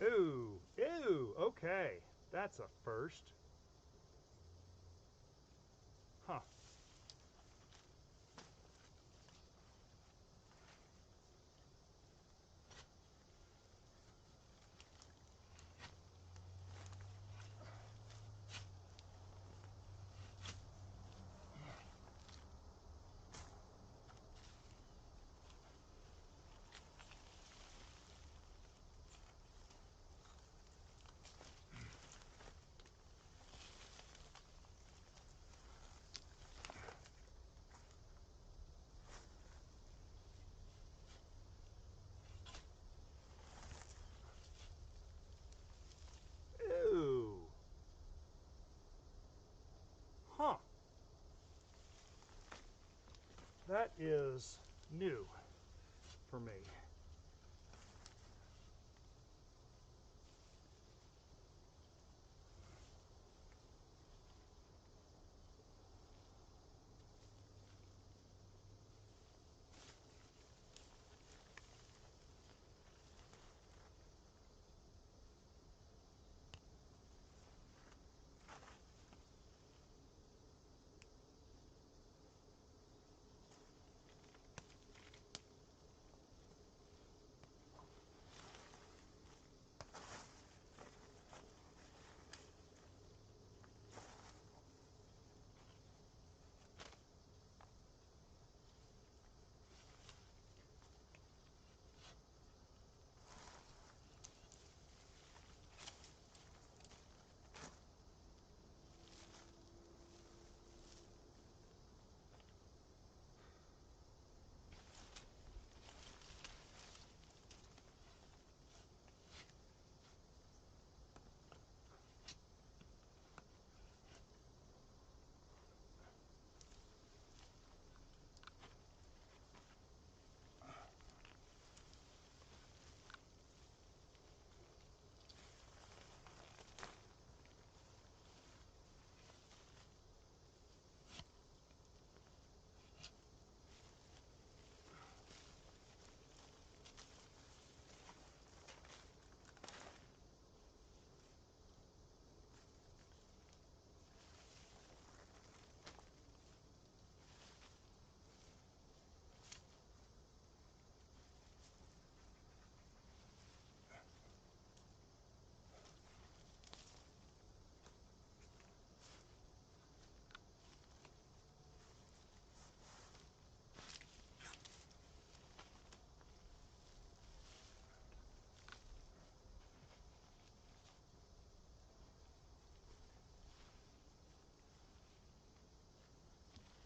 Ooh, ew, okay. That's a first. Huh. Ew. Huh. That is new for me.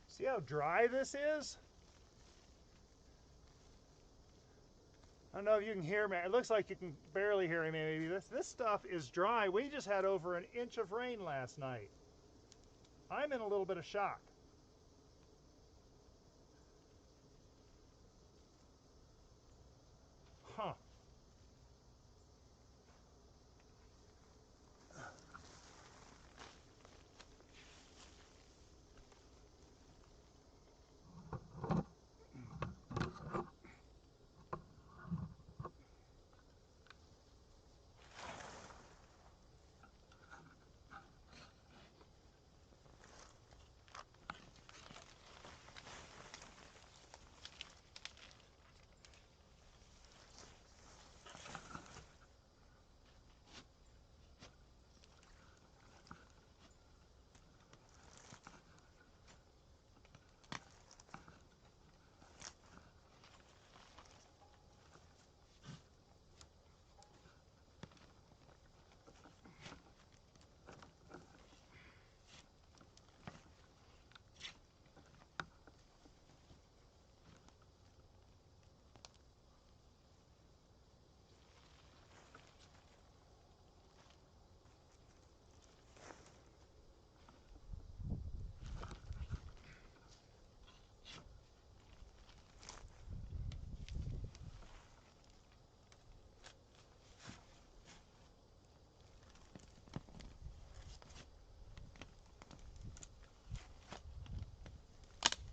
See how dry this is? I don't know if you can hear me. It looks like you can barely hear me maybe. This stuff is dry. We just had over an inch of rain last night. I'm in a little bit of shock. Huh.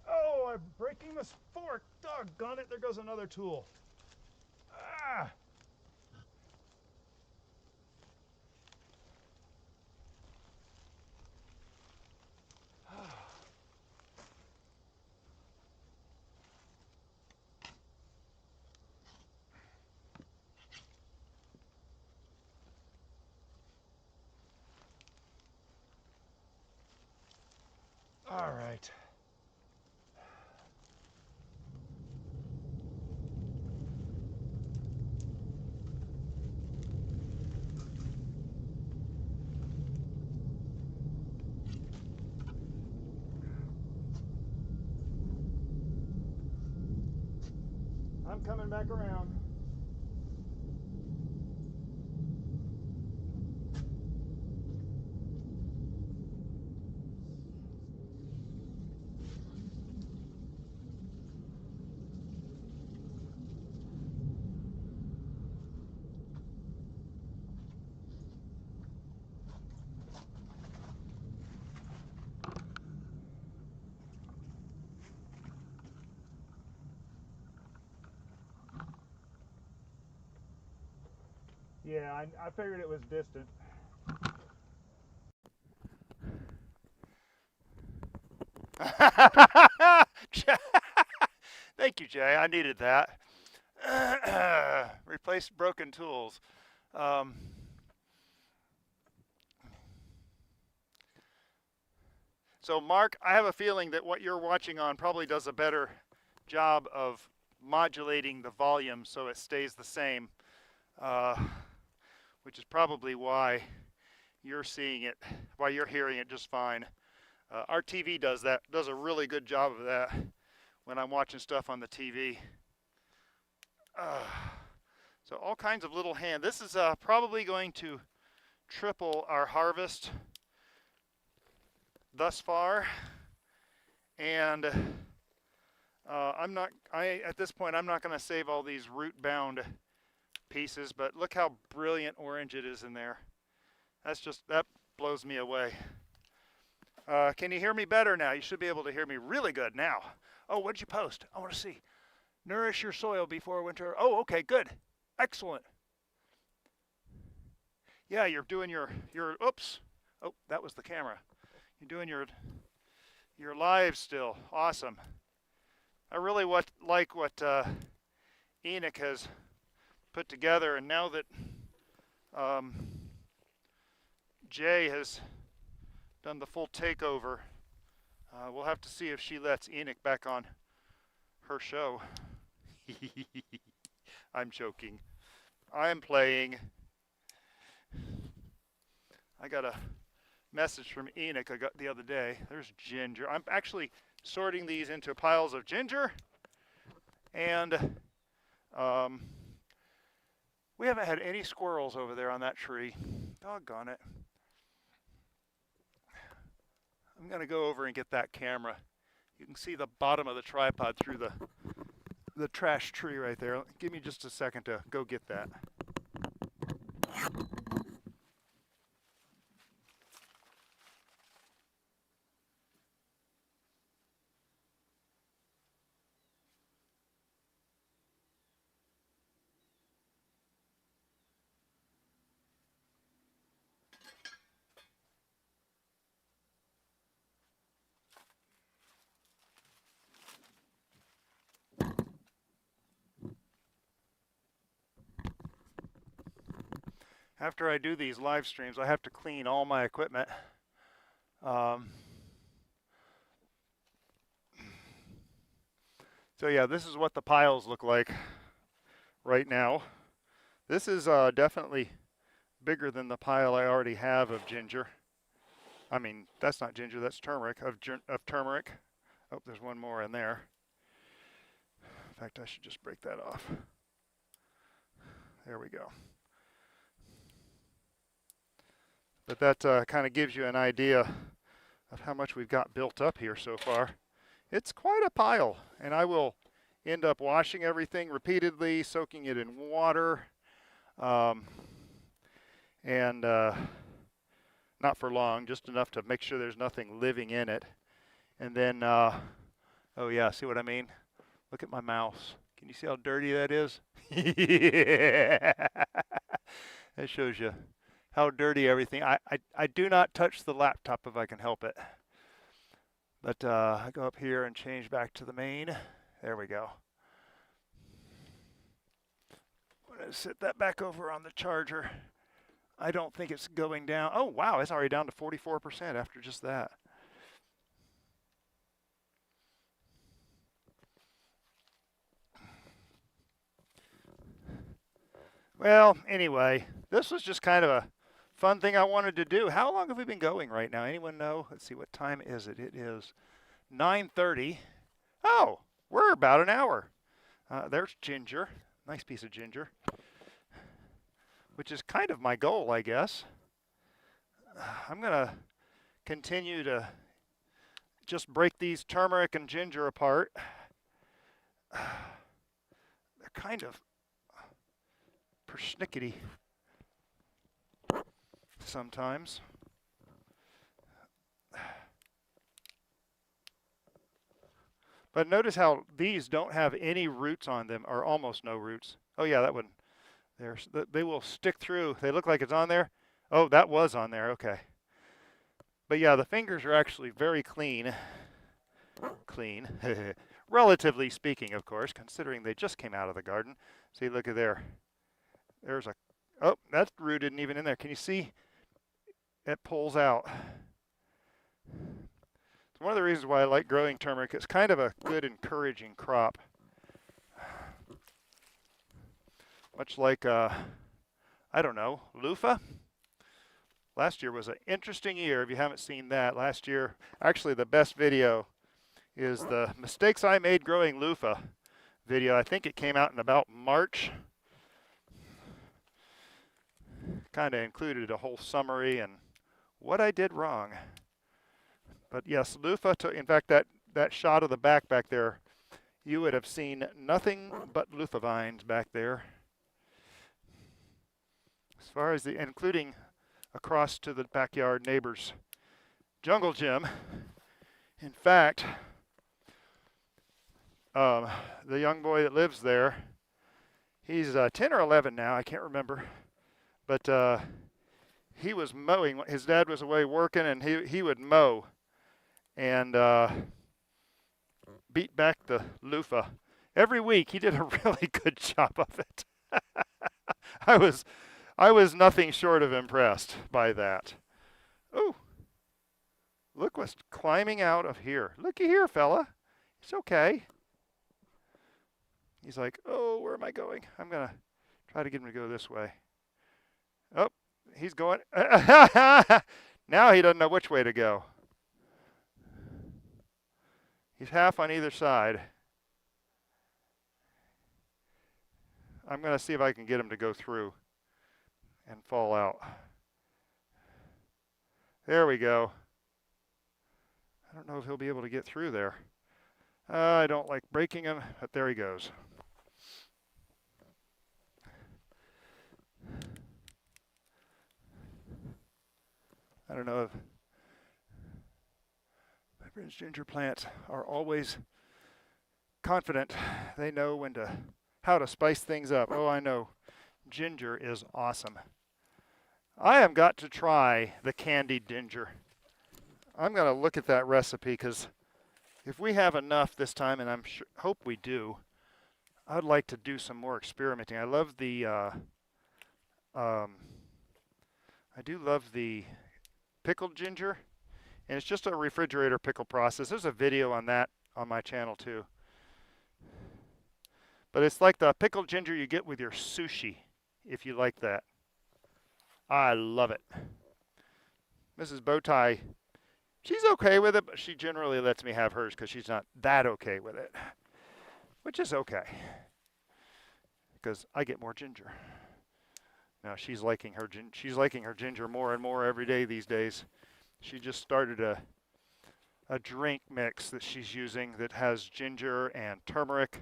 Oh, I'm breaking this fork. Doggone it, there goes another tool. Ah! All right. I'm coming back around. Yeah, I figured it was distant. Thank you, Jay. I needed that. Replace broken tools. So, Mark, I have a feeling that what you're watching on probably does a better job of modulating the volume so it stays the same, which is probably why you're seeing it, why you're hearing it just fine. Our TV does a really good job of that when I'm watching stuff on the TV. So all kinds of little hand. This is probably going to triple our harvest thus far, and at this point I'm not going to save all these root bound pieces, but look how brilliant orange it is in there. That blows me away. Can you hear me better now? You should be able to hear me really good now. Oh, what'd you post? I want to see. Nourish your soil before winter. Oh, okay, good. Excellent. Yeah, you're doing your oops. Oh, that was the camera. You're doing your live still. Awesome. I really like what Enoch has put together, and now that Jay has done the full takeover, we'll have to see if she lets Enoch back on her show. I'm joking. I'm playing. I got a message from Enoch I got the other day. There's ginger. I'm actually sorting these into piles of ginger, and we haven't had any squirrels over there on that tree. Doggone it. I'm going to go over and get that camera. You can see the bottom of the tripod through the trash tree right there. Give me just a second to go get that. After I do these live streams, I have to clean all my equipment. So yeah, this is what the piles look like right now. This is definitely bigger than the pile I already have of ginger. I mean, that's not ginger, that's turmeric, of turmeric. Oh, there's one more in there. In fact, I should just break that off. There we go. But that kind of gives you an idea of how much we've got built up here so far. It's quite a pile, and I will end up washing everything repeatedly, soaking it in water, and not for long, just enough to make sure there's nothing living in it. And then, oh yeah, see what I mean? Look at my mouse. Can you see how dirty that is? That shows you how dirty everything. I do not touch the laptop if I can help it. But I go up here and change back to the main. There we go. I'm going to sit that back over on the charger. I don't think it's going down. Oh, wow, it's already down to 44% after just that. Well, anyway, this was just kind of a fun thing I wanted to do. How long have we been going right now? Anyone know? Let's see, what time is it? It is 9:30. Oh, we're about an hour. There's ginger. Nice piece of ginger. Which is kind of my goal, I guess. I'm going to continue to just break these turmeric and ginger apart. They're kind of persnickety sometimes. But notice how these don't have any roots on them, or almost no roots. Oh yeah, that one. They will stick through. They look like it's on there. Oh, that was on there. Okay. But yeah, the fingers are actually very clean. Clean. Relatively speaking, of course, considering they just came out of the garden. See, look at there. There's a... Oh, that root isn't even in there. Can you see? It pulls out. It's one of the reasons why I like growing turmeric. It's kind of a good, encouraging crop. Much like, I don't know, loofah. Last year was an interesting year. If you haven't seen that, last year, actually the best video is the mistakes I made growing loofah video. I think it came out in about March. Kind of included a whole summary and what I did wrong. But yes, loofah, in fact, that shot of the back there, you would have seen nothing but loofah vines back there. As far as including across to the backyard neighbor's jungle gym. In fact, the young boy that lives there, he's 10 or 11 now, I can't remember, but he was mowing. His dad was away working, and he would mow and beat back the loofah. Every week he did a really good job of it. I was nothing short of impressed by that. Oh, look what's climbing out of here. Looky here, fella. It's okay. He's like, oh, where am I going? I'm going to try to get him to go this way. Oh, he's going. Now he doesn't know which way to go. He's half on either side. I'm going to see if I can get him to go through and fall out. There we go. I don't know if he'll be able to get through there. I don't like breaking him, but there he goes. I don't know if my friends ginger plants are always confident. They know how to spice things up. Oh, I know. Ginger is awesome. I have got to try the candied ginger. I'm going to look at that recipe because if we have enough this time, and hope we do, I'd like to do some more experimenting. I love the I do love the pickled ginger, and it's just a refrigerator pickle process. There's a video on that on my channel too. But it's like the pickled ginger you get with your sushi, if you like that. I love it. Mrs. Bowtie, she's okay with it, but she generally lets me have hers because she's not that okay with it, which is okay because I get more ginger. Now she's liking her ginger more and more every day these days. She just started a drink mix that she's using that has ginger and turmeric.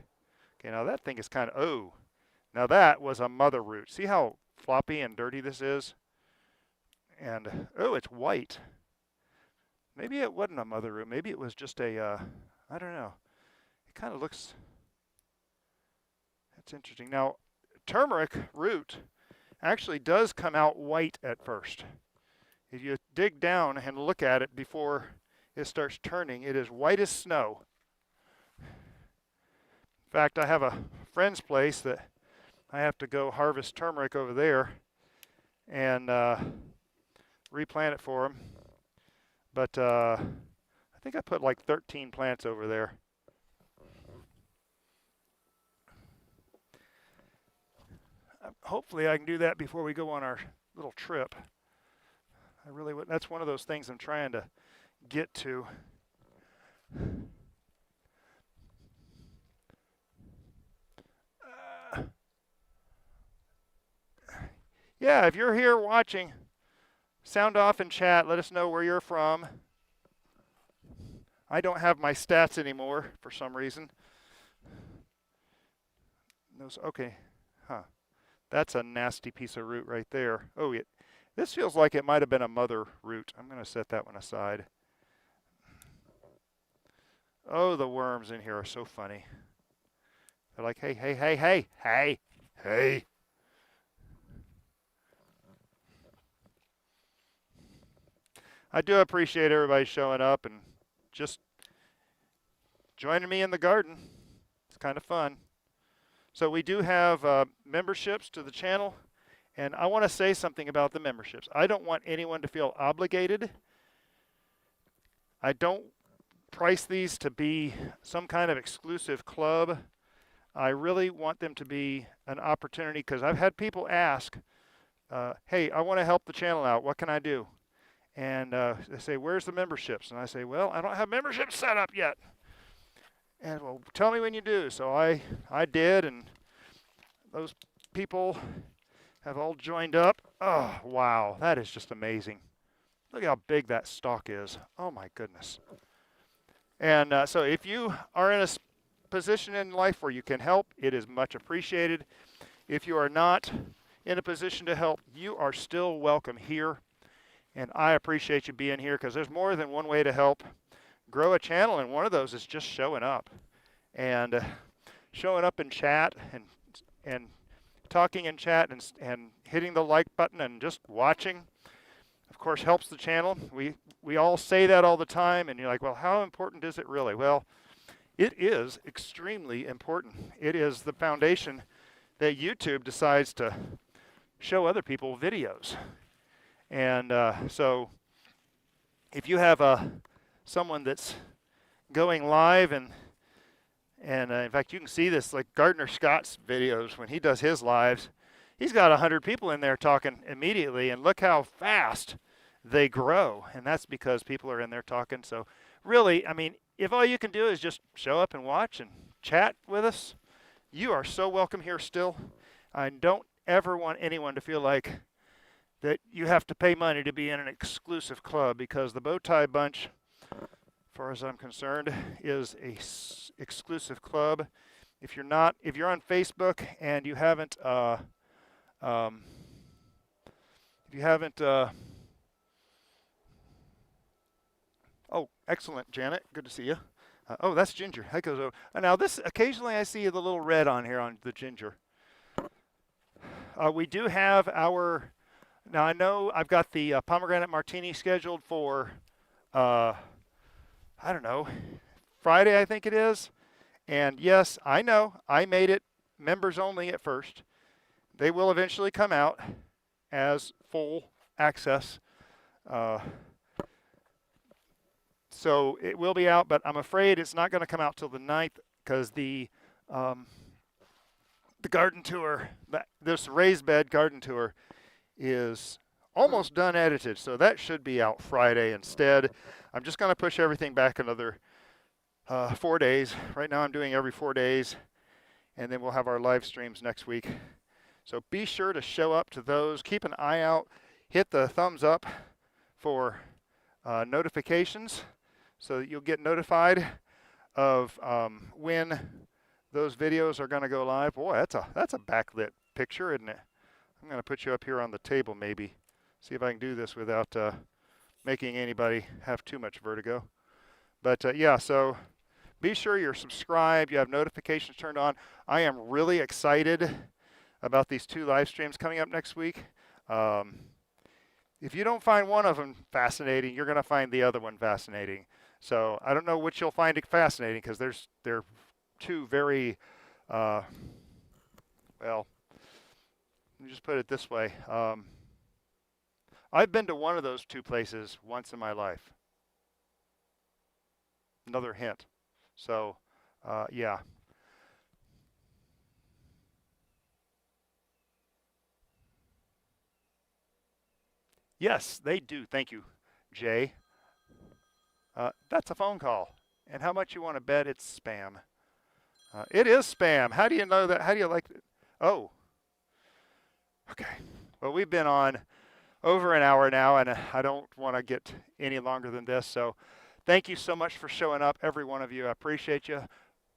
Okay, now that thing is kind of, oh, now that was a mother root. See how floppy and dirty this is? And, oh, it's white. Maybe it wasn't a mother root. Maybe it was just a, I don't know. It kind of looks, that's interesting. Now, turmeric root actually does come out white at first. If you dig down and look at it before it starts turning, it is white as snow. In fact, I have a friend's place that I have to go harvest turmeric over there and replant it for him. But I think I put like 13 plants over there. hopefully I can do that before we go on our little trip. I really would. That's one of those things I'm trying to get to. Yeah, if you're here watching, sound off in chat. Let us know where you're from. I don't have my stats anymore for some reason. Okay, that's a nasty piece of root right there. Oh, this feels like it might have been a mother root. I'm going to set that one aside. Oh, the worms in here are so funny. They're like, hey, hey, hey, hey, hey, hey. I do appreciate everybody showing up and just joining me in the garden. It's kind of fun. So we do have memberships to the channel, and I want to say something about the memberships. I don't want anyone to feel obligated. I don't price these to be some kind of exclusive club. I really want them to be an opportunity, because I've had people ask, hey, I want to help the channel out. What can I do? And they say, where's the memberships? And I say, well, I don't have memberships set up yet. And, well, tell me when you do. So I did, and those people have all joined up. Oh, wow, that is just amazing. Look how big that stalk is. Oh, my goodness. And so if you are in a position in life where you can help, it is much appreciated. If you are not in a position to help, you are still welcome here. And I appreciate you being here, because there's more than one way to help grow a channel, and one of those is just showing up. And showing up in chat and talking in chat and hitting the like button and just watching, of course, helps the channel. We all say that all the time, and you're like, well, how important is it really? Well, it is extremely important. It is the foundation that YouTube decides to show other people videos. And so if you have someone that's going live, and in fact, you can see this, like Gardner Scott's videos, when he does his lives, he's got 100 people in there talking immediately, and look how fast they grow. And that's because people are in there talking. So really, I mean, if all you can do is just show up and watch and chat with us, you are so welcome here still. I don't ever want anyone to feel like that you have to pay money to be in an exclusive club, because the Bowtie Bunch, as far as I'm concerned, is a exclusive club. If you're on Facebook and you haven't, oh, excellent, Janet, good to see you. Oh, that's Ginger. That goes over. Now this, occasionally I see the little red on here on the Ginger. We do have our. Now, I know I've got the pomegranate martini scheduled for, I don't know, Friday, I think it is. And yes, I know, I made it members only at first. They will eventually come out as full access. So it will be out, but I'm afraid it's not going to come out till the 9th, because the garden tour, this raised bed garden tour, is almost done edited, so that should be out Friday instead. I'm just going to push everything back another 4 days. Right now I'm doing every 4 days, and then we'll have our live streams next week. So be sure to show up to those. Keep an eye out. Hit the thumbs up for notifications, so that you'll get notified of when those videos are going to go live. Boy, that's a backlit picture, isn't it? I'm going to put you up here on the table, maybe. See if I can do this without making anybody have too much vertigo. But yeah, so be sure you're subscribed. You have notifications turned on. I am really excited about these 2 live streams coming up next week. If you don't find one of them fascinating, you're going to find the other one fascinating. So I don't know which you'll find it fascinating, because they're 2 very, well, let me just put it this way. I've been to one of those 2 places once in my life. Another hint. So, yeah. Yes, they do. Thank you, Jay. That's a phone call. And how much you want to bet it's spam? It is spam. How do you know that? How do you like it? Oh, okay. Well, we've been on over an hour now, and I don't want to get any longer than this. So thank you so much for showing up, every one of you. I appreciate you.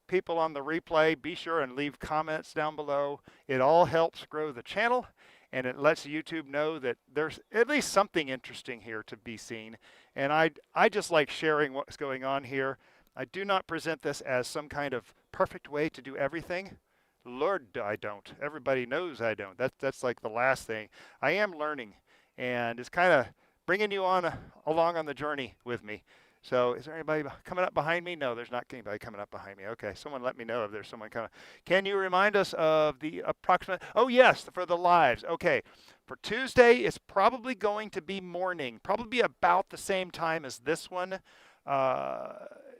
People on the replay, be sure and leave comments down below. It all helps grow the channel, and it lets YouTube know that there's at least something interesting here to be seen. And I just like sharing what's going on here. I do not present this as some kind of perfect way to do everything. Lord, I don't. Everybody knows I don't. That's like the last thing. I am learning, and it's kind of bringing you on along on the journey with me. So is there anybody coming up behind me? No, there's not anybody coming up behind me. Okay, someone let me know if there's someone coming. Can you remind us of the approximate? Oh, yes, for the lives. Okay, for Tuesday, it's probably going to be morning, probably about the same time as this one.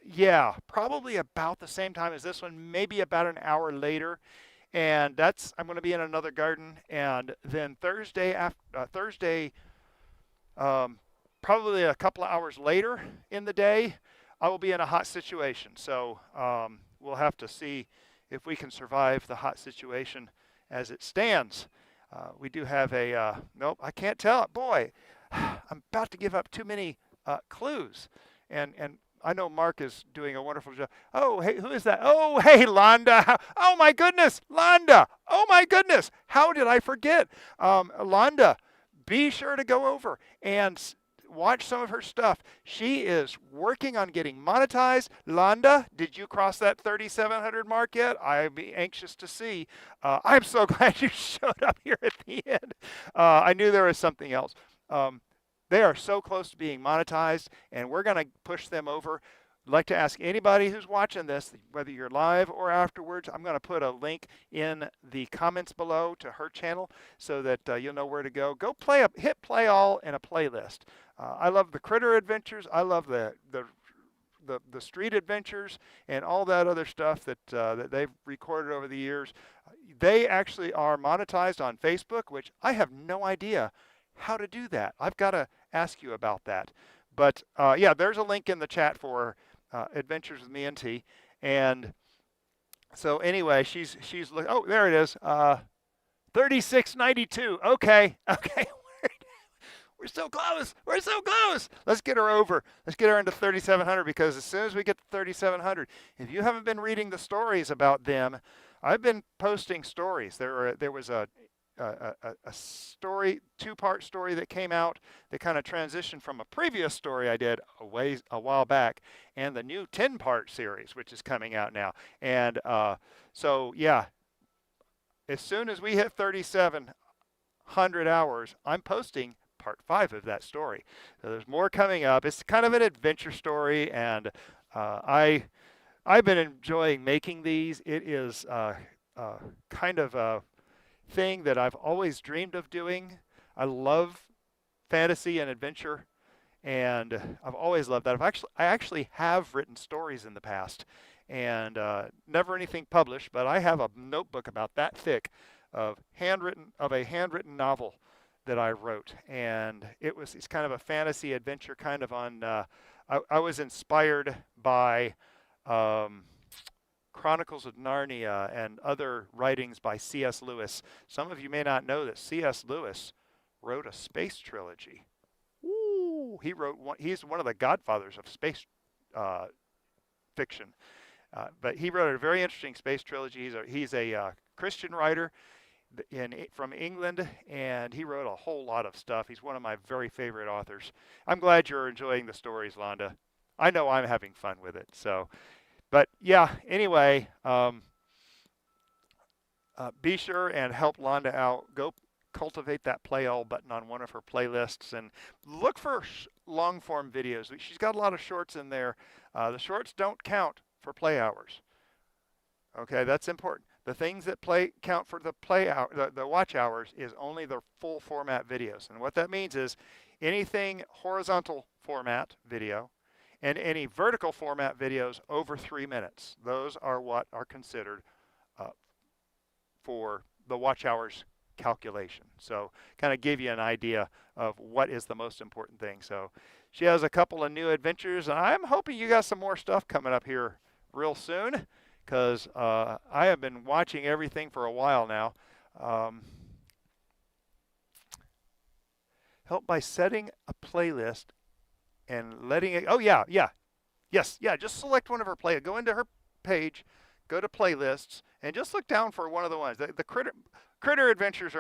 Yeah, probably about the same time as this one, maybe about an hour later. And I'm going to be in another garden. And then Thursday, probably a couple of hours later in the day, I will be in a hot situation. So we'll have to see if we can survive the hot situation as it stands. We do have nope, I can't tell it. Boy, I'm about to give up too many clues. And I know Mark is doing a wonderful job. Oh, hey, who is that? Oh, hey, Londa. Oh, my goodness, Londa. Oh, my goodness. How did I forget? Londa, be sure to go over and watch some of her stuff. She is working on getting monetized. Londa, did you cross that 3,700 mark yet? I'd be anxious to see. I'm so glad you showed up here at the end. I knew there was something else. They are so close to being monetized, and we're going to push them over. I'd like to ask anybody who's watching this, whether you're live or afterwards, I'm going to put a link in the comments below to her channel so that you'll know where to go. Go hit play all in a playlist. I love the critter adventures. I love the street adventures and all that other stuff that they've recorded over the years. They actually are monetized on Facebook, which I have no idea how to do that. I've got to ask you about that. But yeah, there's a link in the chat for Adventures with Me and T. And so anyway, she's oh, there it is. 3692. Okay. We're so close. We're so close. Let's get her over. Let's get her into 3,700, because as soon as we get to 3,700, if you haven't been reading the stories about them, I've been posting stories. There was a story, two-part story that came out that kind of transitioned from a previous story I did a while back, and the new 10-part series, which is coming out now. And so, yeah, as soon as we hit 3,700 hours, I'm posting part 5 of that story. So there's more coming up. It's kind of an adventure story, and I've been enjoying making these. It is kind of a thing that I've always dreamed of doing. I love fantasy and adventure, and I've always loved that. I actually have written stories in the past, and never anything published, but I have a notebook about that thick of a handwritten novel that I wrote, and it's kind of a fantasy adventure, kind of on. I was inspired by Chronicles of Narnia and other writings by C.S. Lewis. Some of you may not know that C.S. Lewis wrote a space trilogy. Ooh, he's one of the godfathers of space fiction. But he wrote a very interesting space trilogy. He's a Christian writer from England, and he wrote a whole lot of stuff. He's one of my very favorite authors. I'm glad you're enjoying the stories, Londa. I know I'm having fun with it. So. But yeah, anyway, be sure and help Londa out. Go cultivate that play all button on one of her playlists and look for long form videos. She's got a lot of shorts in there. The shorts don't count for play hours. Okay, that's important. The things that count for the play hour, the watch hours, is only the full format videos. And what that means is anything horizontal format video and any vertical format videos over 3 minutes. Those are what are considered for the watch hours calculation. So kind of give you an idea of what is the most important thing. So she has a couple of new adventures, and I'm hoping you got some more stuff coming up here real soon, because I have been watching everything for a while now. Help by setting a playlist and letting it, oh yeah, yes, just select one of her playlists. Go into her page, go to playlists, and just look down for one of the ones. The Critter Adventures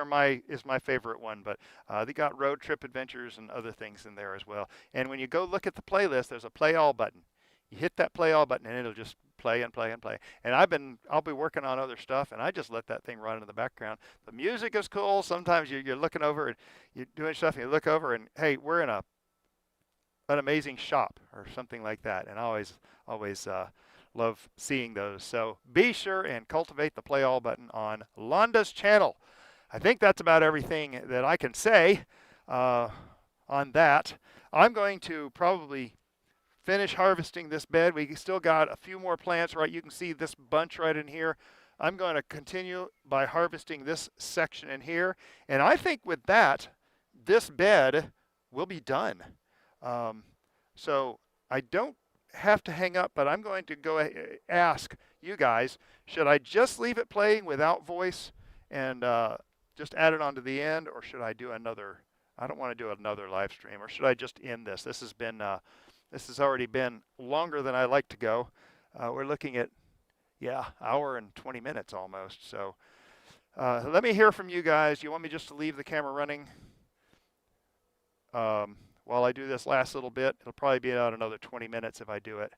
is my favorite one, but they got road trip adventures and other things in there as well. And when you go look at the playlist, there's a play all button. You hit that play all button and it'll just play and play and play. And I'll be working on other stuff, and I just let that thing run in the background. The music is cool. Sometimes you're looking over and you're doing stuff, and you look over and, hey, we're in an amazing shop or something like that. And I always love seeing those. So be sure and cultivate the play all button on Londa's channel. I think that's about everything that I can say on that. I'm going to probably finish harvesting this bed. We still got a few more plants, right? You can see this bunch right in here. I'm going to continue by harvesting this section in here. And I think with that, this bed will be done. So I don't have to hang up, but I'm going to go ask you guys, should I just leave it playing without voice and just add it on to the end, or should I do another? I don't want to do another live stream, or should I just end this? This has already been longer than I like to go. We're looking at, hour and 20 minutes almost. So let me hear from you guys. You want me just to leave the camera running while I do this last little bit? It'll probably be about another 20 minutes if I do it.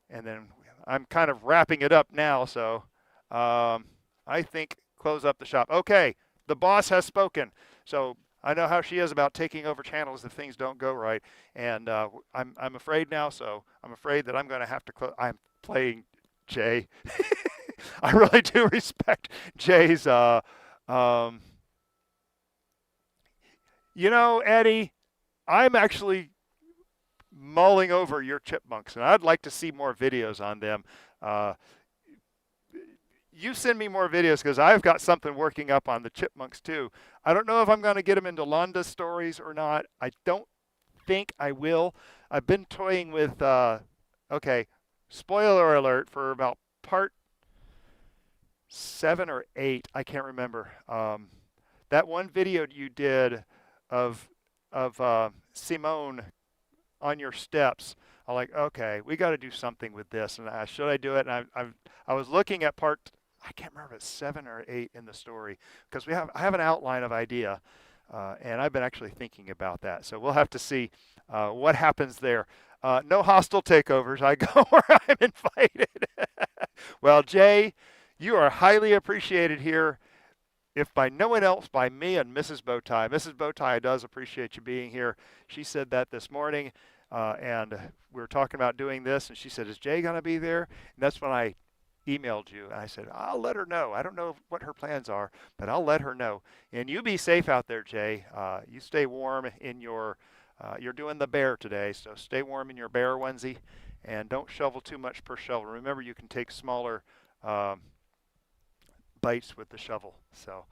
And then I'm kind of wrapping it up now. So I think close up the shop. Okay, the boss has spoken. So I know how she is about taking over channels if things don't go right, and I'm afraid now. So I'm afraid that I'm going to have to close. I'm playing Jay. I really do respect Jay's. Eddie, I'm actually mulling over your chipmunks, and I'd like to see more videos on them. You send me more videos, because I've got something working up on the chipmunks too. I don't know if I'm going to get them into Londa's stories or not. I don't think I will. I've been toying with, okay, spoiler alert for about part 7 or 8. I can't remember. That one video you did of Simone on your steps. I'm like, okay, we got to do something with this. And should I do it? And I was looking at part, I can't remember if it's 7 or 8 in the story, because I have an outline of idea, and I've been actually thinking about that. So we'll have to see what happens there. No hostile takeovers. I go where I'm invited. Well, Jay, you are highly appreciated here. If by no one else, by me and Mrs. Bowtie. Mrs. Bowtie does appreciate you being here. She said that this morning, and we were talking about doing this, and she said, is Jay going to be there? And that's when I emailed you, and I said, I'll let her know. I don't know what her plans are, but I'll let her know. And you be safe out there, Jay. You stay warm in your, you're doing the bear today, so stay warm in your bear onesie, and don't shovel too much per shovel. Remember, you can take smaller bites with the shovel. So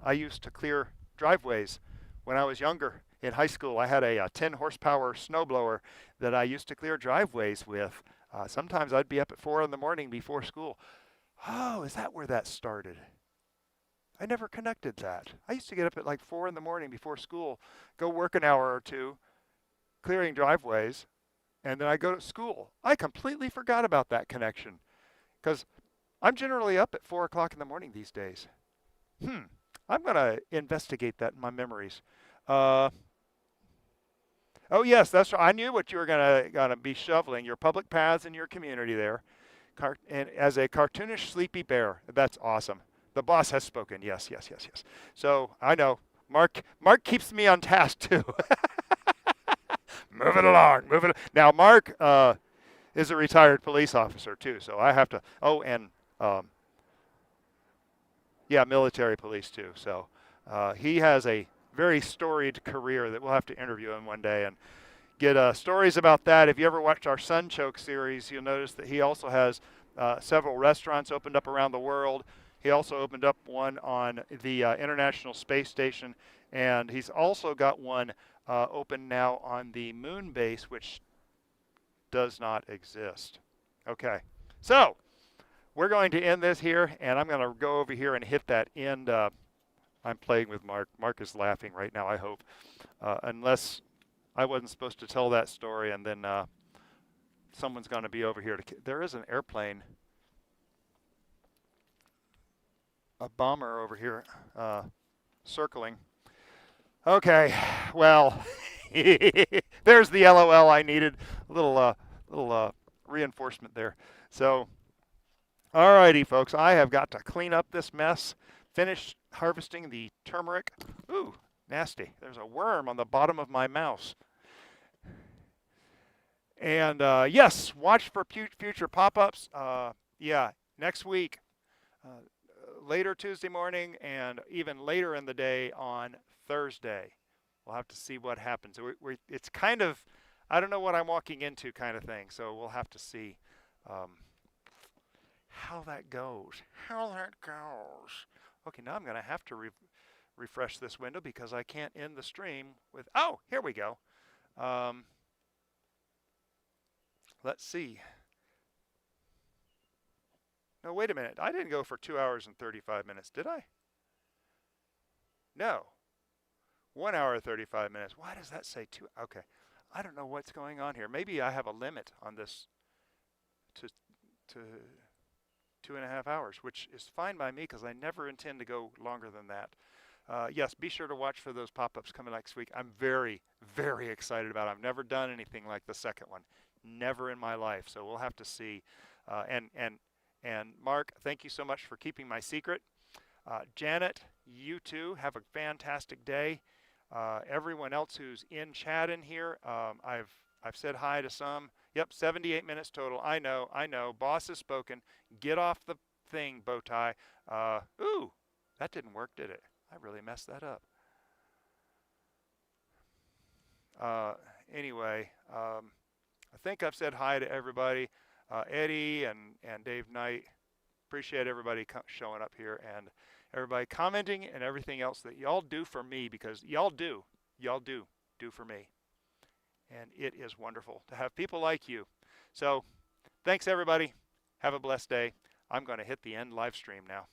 I used to clear driveways when I was younger. In high school, I had a 10 horsepower snowblower that I used to clear driveways with. Sometimes I'd be up at 4 in the morning before school. Oh, is that where that started? I never connected that. I used to get up at like 4 in the morning before school, go work an hour or two clearing driveways, and then I go to school. I completely forgot about that connection, because I'm generally up at 4 o'clock in the morning these days. I'm going to investigate that in my memories. Oh, yes, that's right. I knew what you were gonna be shoveling, your public paths in your community there. And as a cartoonish sleepy bear. That's awesome. The boss has spoken. Yes. So I know. Mark keeps me on task too. Move it along. Now, Mark is a retired police officer too, so I have to, military police too. So he has a very storied career that we'll have to interview him one day and get stories about that. If you ever watched our Sunchoke series, you'll notice that he also has several restaurants opened up around the world. He also opened up one on the International Space Station, and he's also got one open now on the moon base, which does not exist. Okay, so we're going to end this here, and I'm going to go over here and hit that end. I'm playing with Mark. Mark is laughing right now, I hope. Unless I wasn't supposed to tell that story, and then someone's going to be over here. There is an airplane, a bomber over here circling. Okay, well, there's the LOL I needed. A little reinforcement there. So, alrighty, folks, I have got to clean up this mess, finish harvesting the turmeric. Ooh, nasty. There's a worm on the bottom of my mouse. And yes, watch for future pop-ups. Yeah, next week, later Tuesday morning, and even later in the day on Thursday. We'll have to see what happens. It's kind of, I don't know what I'm walking into kind of thing. So we'll have to see how that goes. Okay, now I'm going to have to refresh this window because I can't end the stream with, oh, here we go. Let's see. No, wait a minute. I didn't go for 2 hours and 35 minutes, did I? No. 1 hour 35 minutes. Why does that say 2? Okay. I don't know what's going on here. Maybe I have a limit on this to 2.5 hours, which is fine by me because I never intend to go longer than that. Yes, be sure to watch for those pop-ups coming next week. I'm very, very excited about it. I've never done anything like the second one. Never in my life. So we'll have to see. And Mark, thank you so much for keeping my secret. Janet, you too, have a fantastic day. Everyone else who's in chat in here, I've said hi to some. Yep, 78 minutes total. I know. Boss has spoken. Get off the thing, Bowtie. Ooh, that didn't work, did it? I really messed that up. Anyway, I think I've said hi to everybody. Eddie and Dave Knight. Appreciate everybody showing up here and everybody commenting and everything else that y'all do for me, because y'all do for me. And it is wonderful to have people like you. So thanks everybody. Have a blessed day. I'm going to hit the end live stream now.